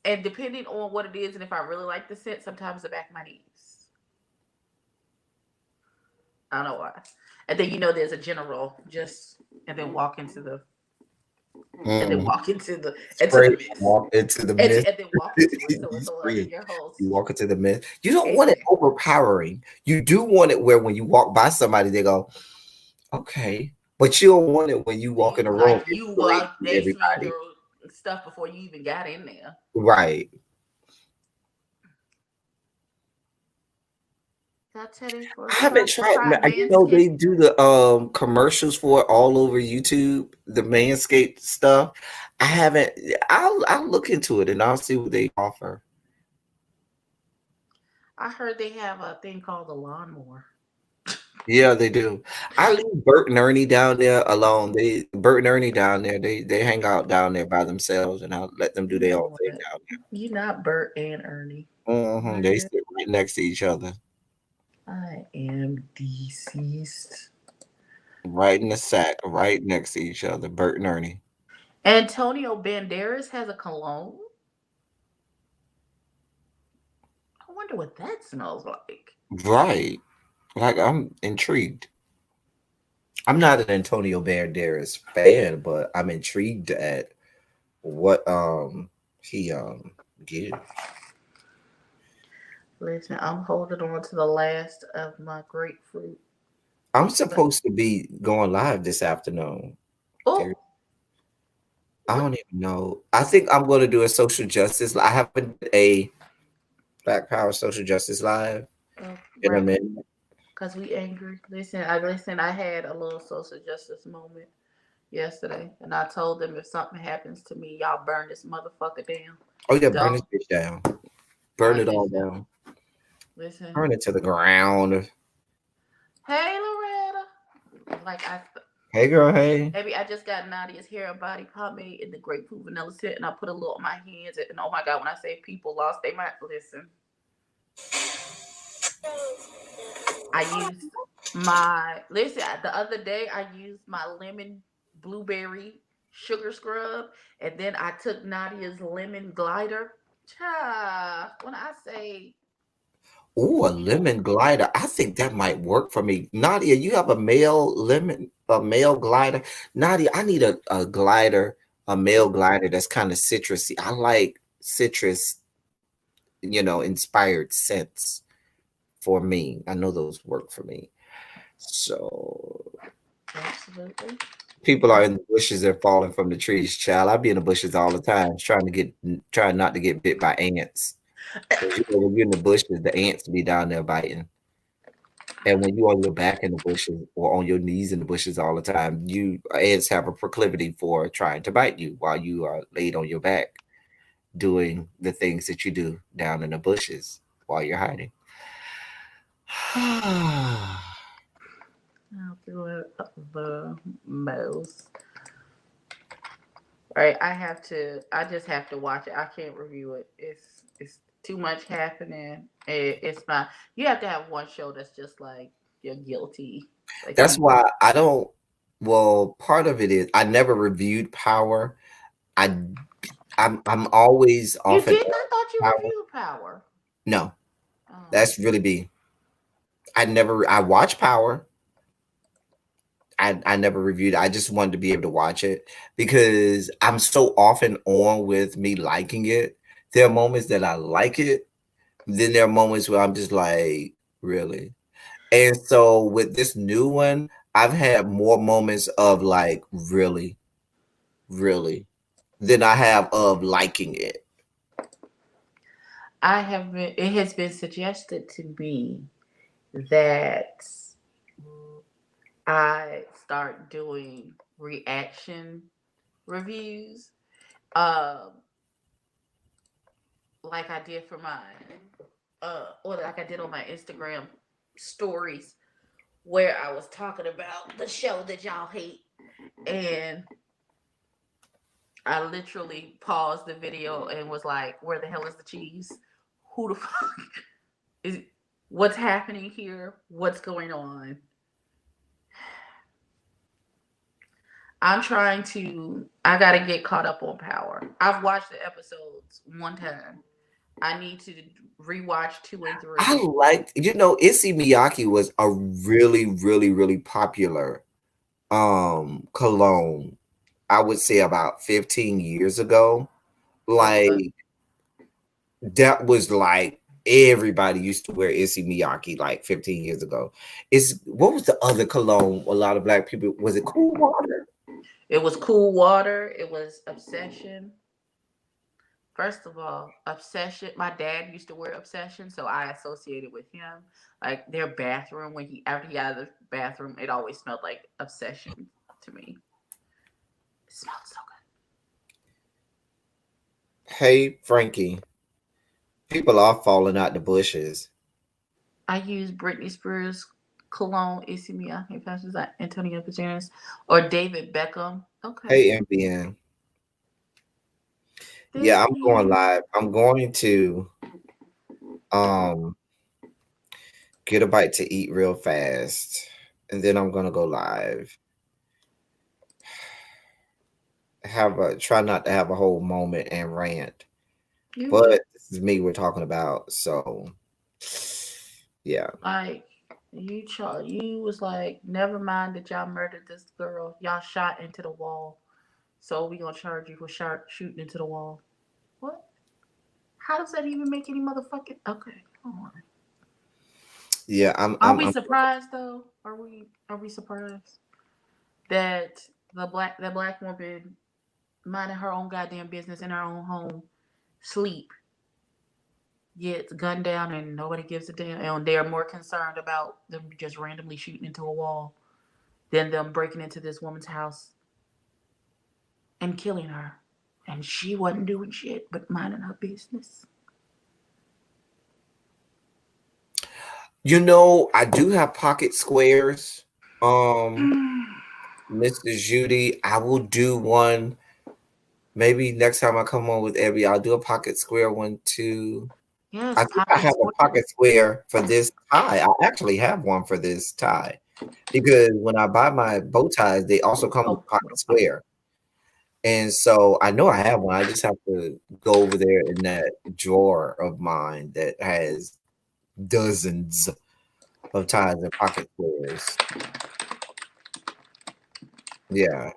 And depending on what it is, and if I really like the scent, sometimes the back of my knees. I don't know why. And then there's a general just, and then walk into the, and then Mhm. walk into the into Spray, the mist, walk into the and, mist. and then walk into it. So You it's like spray, your whole you walk into the mist. You don't want it exactly. overpowering. You do want it where when you walk by somebody, they go, okay. But you don't want it when you walk in a room, Like it's you sprayed from they smelled everybody. your stuff before you even got in there. Right. Got Teddy for I haven't tried. try They Manscaped. do the commercials for it all over YouTube, the Manscaped stuff. I haven't. I'll look into it and I'll see what they offer. I heard they have a thing called the lawnmower. Yeah, they do. I leave Bert and Ernie down there alone. Bert and Ernie down there. They hang out down there by themselves, and I'll let them do You their own know thing what? down You not Bert and Ernie. there. They Man, sit right next to each other, I am deceased. right in the sack, right next to each other. Bert and Ernie. Antonio Banderas has a cologne. I wonder what that smells like. Right. Like I'm intrigued. I'm not an Antonio Banderas fan, but I'm intrigued at what he gives. Listen, I'm holding on to the last of my grapefruit. I'm But supposed to be going live this afternoon. There, oh, I what? don't even know. I think I'm going to do a social justice. I haven't did a Black Power social justice live in a Right, minute. because we angry. Listen. I had a little social justice moment yesterday, and I told them if something happens to me, y'all burn this motherfucker down. Oh yeah, burn this Don't. bitch down. Burn I it all listen. down. Listen. Burn it to the ground. Hey, Loretta. Like I, Hey girl, hey. maybe I just got Nadia's hair and body pomade in the grapefruit vanilla scent, and I put a little on my hands. And oh my god, when I say people lost, they might listen. I used the other day I used my lemon blueberry sugar scrub, and then I took Nadia's lemon glider. Child, when I say Ooh, a lemon glider. I think that might work for me. Nadia, you have a male glider. Nadia, I need a glider, a male glider that's kind of citrusy. I like citrus, inspired scents for me. I know those work for me. So absolutely. people are in the bushes and falling from the trees, child. I be in the bushes all the time, trying not to get bit by ants. Because when you're in the bushes, the ants be down there biting. And when you're on your back in the bushes or on your knees in the bushes all the time, you ants have a proclivity for trying to bite you while you are laid on your back doing the things that you do down in the bushes while you're hiding. I'll do it the most. Right, I just have to watch it. I can't review it. It's too much happening. It's not. You have to have one show that's just like you're guilty. Like That's you, why I don't. Well, part of it is I never reviewed Power. I I'm always you off and didn't. I on thought you Power. reviewed Power. No, Oh, that's really be. I watch Power. I never reviewed it. I just wanted to be able to watch it because I'm so off and on with me liking it. There are moments that I like it. Then there are moments where I'm just like, really? And so with this new one, I've had more moments of like, really, really, than I have of liking it. I have been. It has been suggested to me that I start doing reaction reviews, um, like I did for mine, or like I did on my Instagram stories, where I was talking about the show that y'all hate, and I literally paused the video and was like, "Where the hell is the cheese? Who the fuck is? What's happening here? What's going on?" I'm trying to. I gotta get caught up on Power. I've watched the episodes one time. I need to rewatch two and I three. liked, Issey Miyake was a really, really, really popular cologne. I would say about 15 years ago. Okay. Like that was like everybody used to wear Issey Miyake like 15 years ago. Is what was the other cologne a lot of black people was it Cool Water? It was Cool Water. It was Obsession. First of all, Obsession. My dad used to wear Obsession, so I associated with him. Like their bathroom, when he after he got out of the bathroom, it always smelled like Obsession to me. It smelled so good. Hey Frankie, people are falling out the bushes. I use Britney Spears cologne, Isimia, if that's like Antonio Pajamas, or David Beckham. Okay, Hey MBN. this Yeah, I'm going here. live. I'm going to um get a bite to eat real fast. And then I'm gonna go live. Have a try not to have a whole moment and rant. You But good? this is me we're talking about. So yeah. Like you was like, never mind that y'all murdered this girl. Y'all shot into the wall. So we gonna charge you for shooting into the wall. What? How does that even make any motherfucking? Okay, hold on. Yeah, Are we surprised though? Are we surprised that the black woman minding her own goddamn business in her own home, sleep, gets gunned down and nobody gives a damn, and they're more concerned about them just randomly shooting into a wall than them breaking into this woman's house. and killing her. And she wasn't doing shit but minding her business. I do have pocket squares. Um, Mr. Judy, I will do one. Maybe next time I come on with Abby, I'll do a pocket square one too. I Yes, think I pocket have a square. pocket square for this tie. I actually have one for this tie because when I buy my bow ties, they also come with Oh, pocket what a pocket. square. And so I know I have one. I just have to go over there in that drawer of mine that has dozens of ties and pocket squares. Yeah.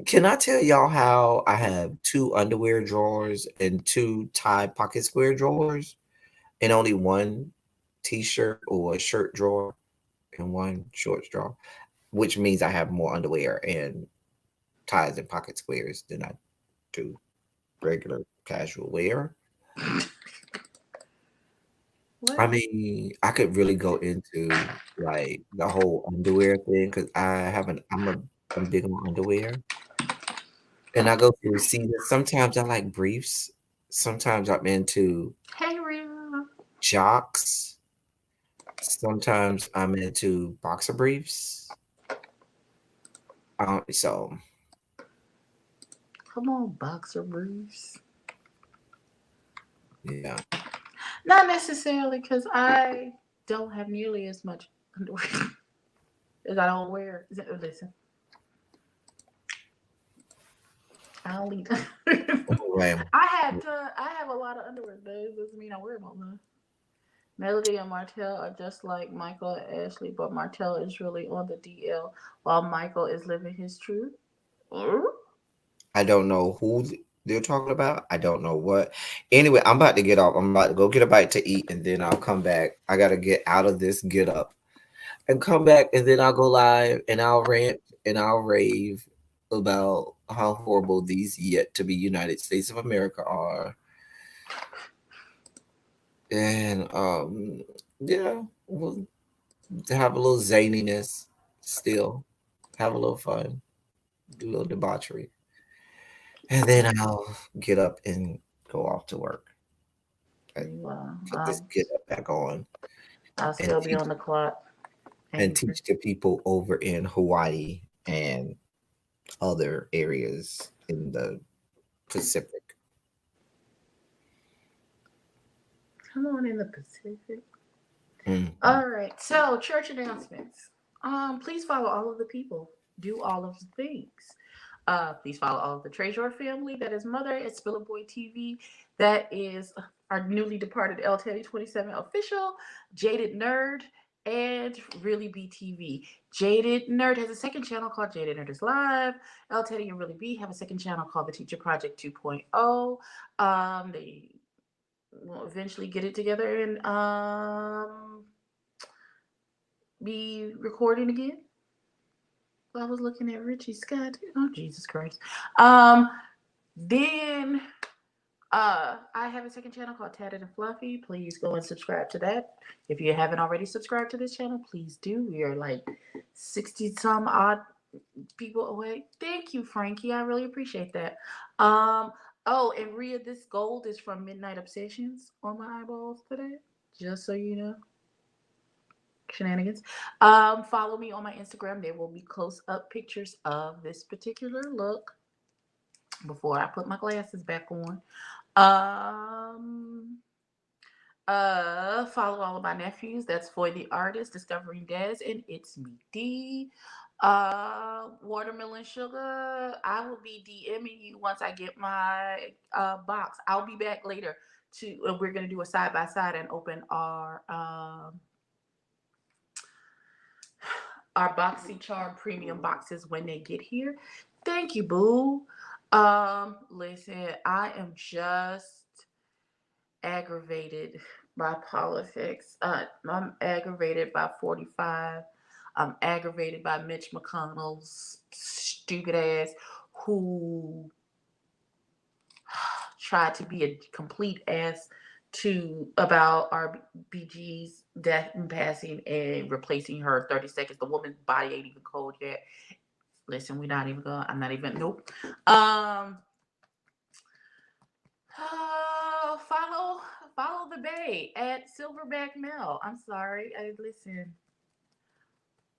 Can I tell y'all how I have two underwear drawers and two tie pocket square drawers and only one t-shirt or shirt drawer and one shorts drawer, which means I have more underwear and ties and pocket squares than I do regular casual wear. What? I mean, I could really go into like the whole underwear thing because I'm big on underwear and I go through seasons. Sometimes I like briefs. Sometimes I'm into Hey, Rhea. jocks. Sometimes I'm into boxer briefs. So Come on, boxer briefs. yeah, Not necessarily because I don't have nearly as much underwear as I don't wear. Listen, I only. anyway, I have a lot of underwear, but it doesn't mean I wear them all the time. Melody and Martell are just like Michael and Ashley, but Martell is really on the DL while Michael is living his truth. Mm. I don't know who they're talking about. I don't know what. Anyway, I'm about to get off. I'm about to go get a bite to eat, and then I'll come back. I gotta get out of this get up and come back, and then I'll go live and I'll rant and I'll rave about how horrible these yet to be United States of America are. And yeah, we'll have a little zaniness still, have a little fun, do a little debauchery, and then I'll get up and go off to work and Well, put this get up back on I'll and still be teach on the clock. Angry. the people over in Hawaii and other areas in the Pacific. Come on in the Pacific. Mhm. All right. So church announcements. Please follow all of the people. Do all of the things. Please follow all of the Treasure family. That is Mother at Spillerboy TV. That is our newly departed L Teddy 27 official, Jaded Nerd, and Really BTV. Jaded Nerd has a second channel called Jaded Nerd is Live. L Teddy and Really B have a second channel called The Teacher Project 2.0. They will eventually get it together and be recording again. I was looking at Richie Scott. Oh Jesus Christ. Then I have a second channel called Tatted and Fluffy. Please go and subscribe to that. If you haven't already subscribed to this channel, please do. We are like 60 some odd people away. Thank you, Frankie. I really appreciate that. Oh, and Rhea, this gold is from Midnight Obsessions on my eyeballs today. Just so you know. Shenanigans. Follow me on my Instagram. There will be close up pictures of this particular look before I put my glasses back on. Um, Follow all of my nephews. That's For the Artist, Discovering Des, and It's Me D. Watermelon Sugar. I will be DMing you once I get my box. I'll be back later to. We're gonna do a side by side and open our BoxyCharm premium boxes when they get here. Thank you, boo. Listen, I am just aggravated by politics. I'm aggravated by 45. I'm aggravated by Mitch McConnell's stupid ass who tried to be a complete ass to about our BG's death and passing and replacing her 30 seconds. The woman's body ain't even cold yet. Listen, we're not even going. I'm not even. Nope. Um. Follow the Bay at Silverback Mel. I'm sorry. Listen.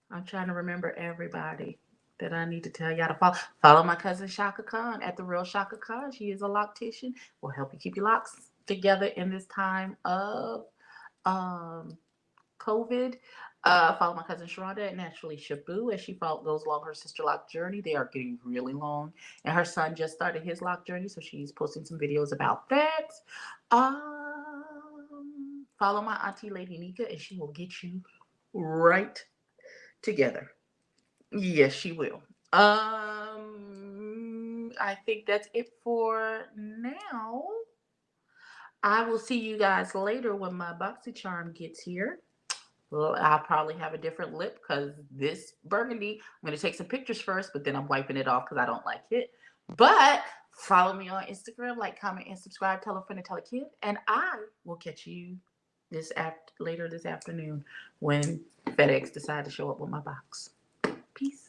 I'm trying to remember everybody that I need to tell y'all to follow. Follow my cousin Shaka Khan at the Real Shaka Khan. She is a loctician. Will help you keep your locks together in this time of um COVID. Follow my cousin Sharonda at Naturally Shabu as goes along her sister lock journey. They are getting really long, and her son just started his lock journey, so she's posting some videos about that. Follow my auntie Lady Nika, and she will get you right together. Yes, she will. I think that's it for now. I will see you guys later when my BoxyCharm gets here. Well, I'll probably have a different lip because this burgundy, I'm going to take some pictures first, but then I'm wiping it off because I don't like it. But follow me on Instagram, like, comment, and subscribe. Tell a friend and tell a kid. And I will catch you later this afternoon when FedEx decide to show up with my box. Peace.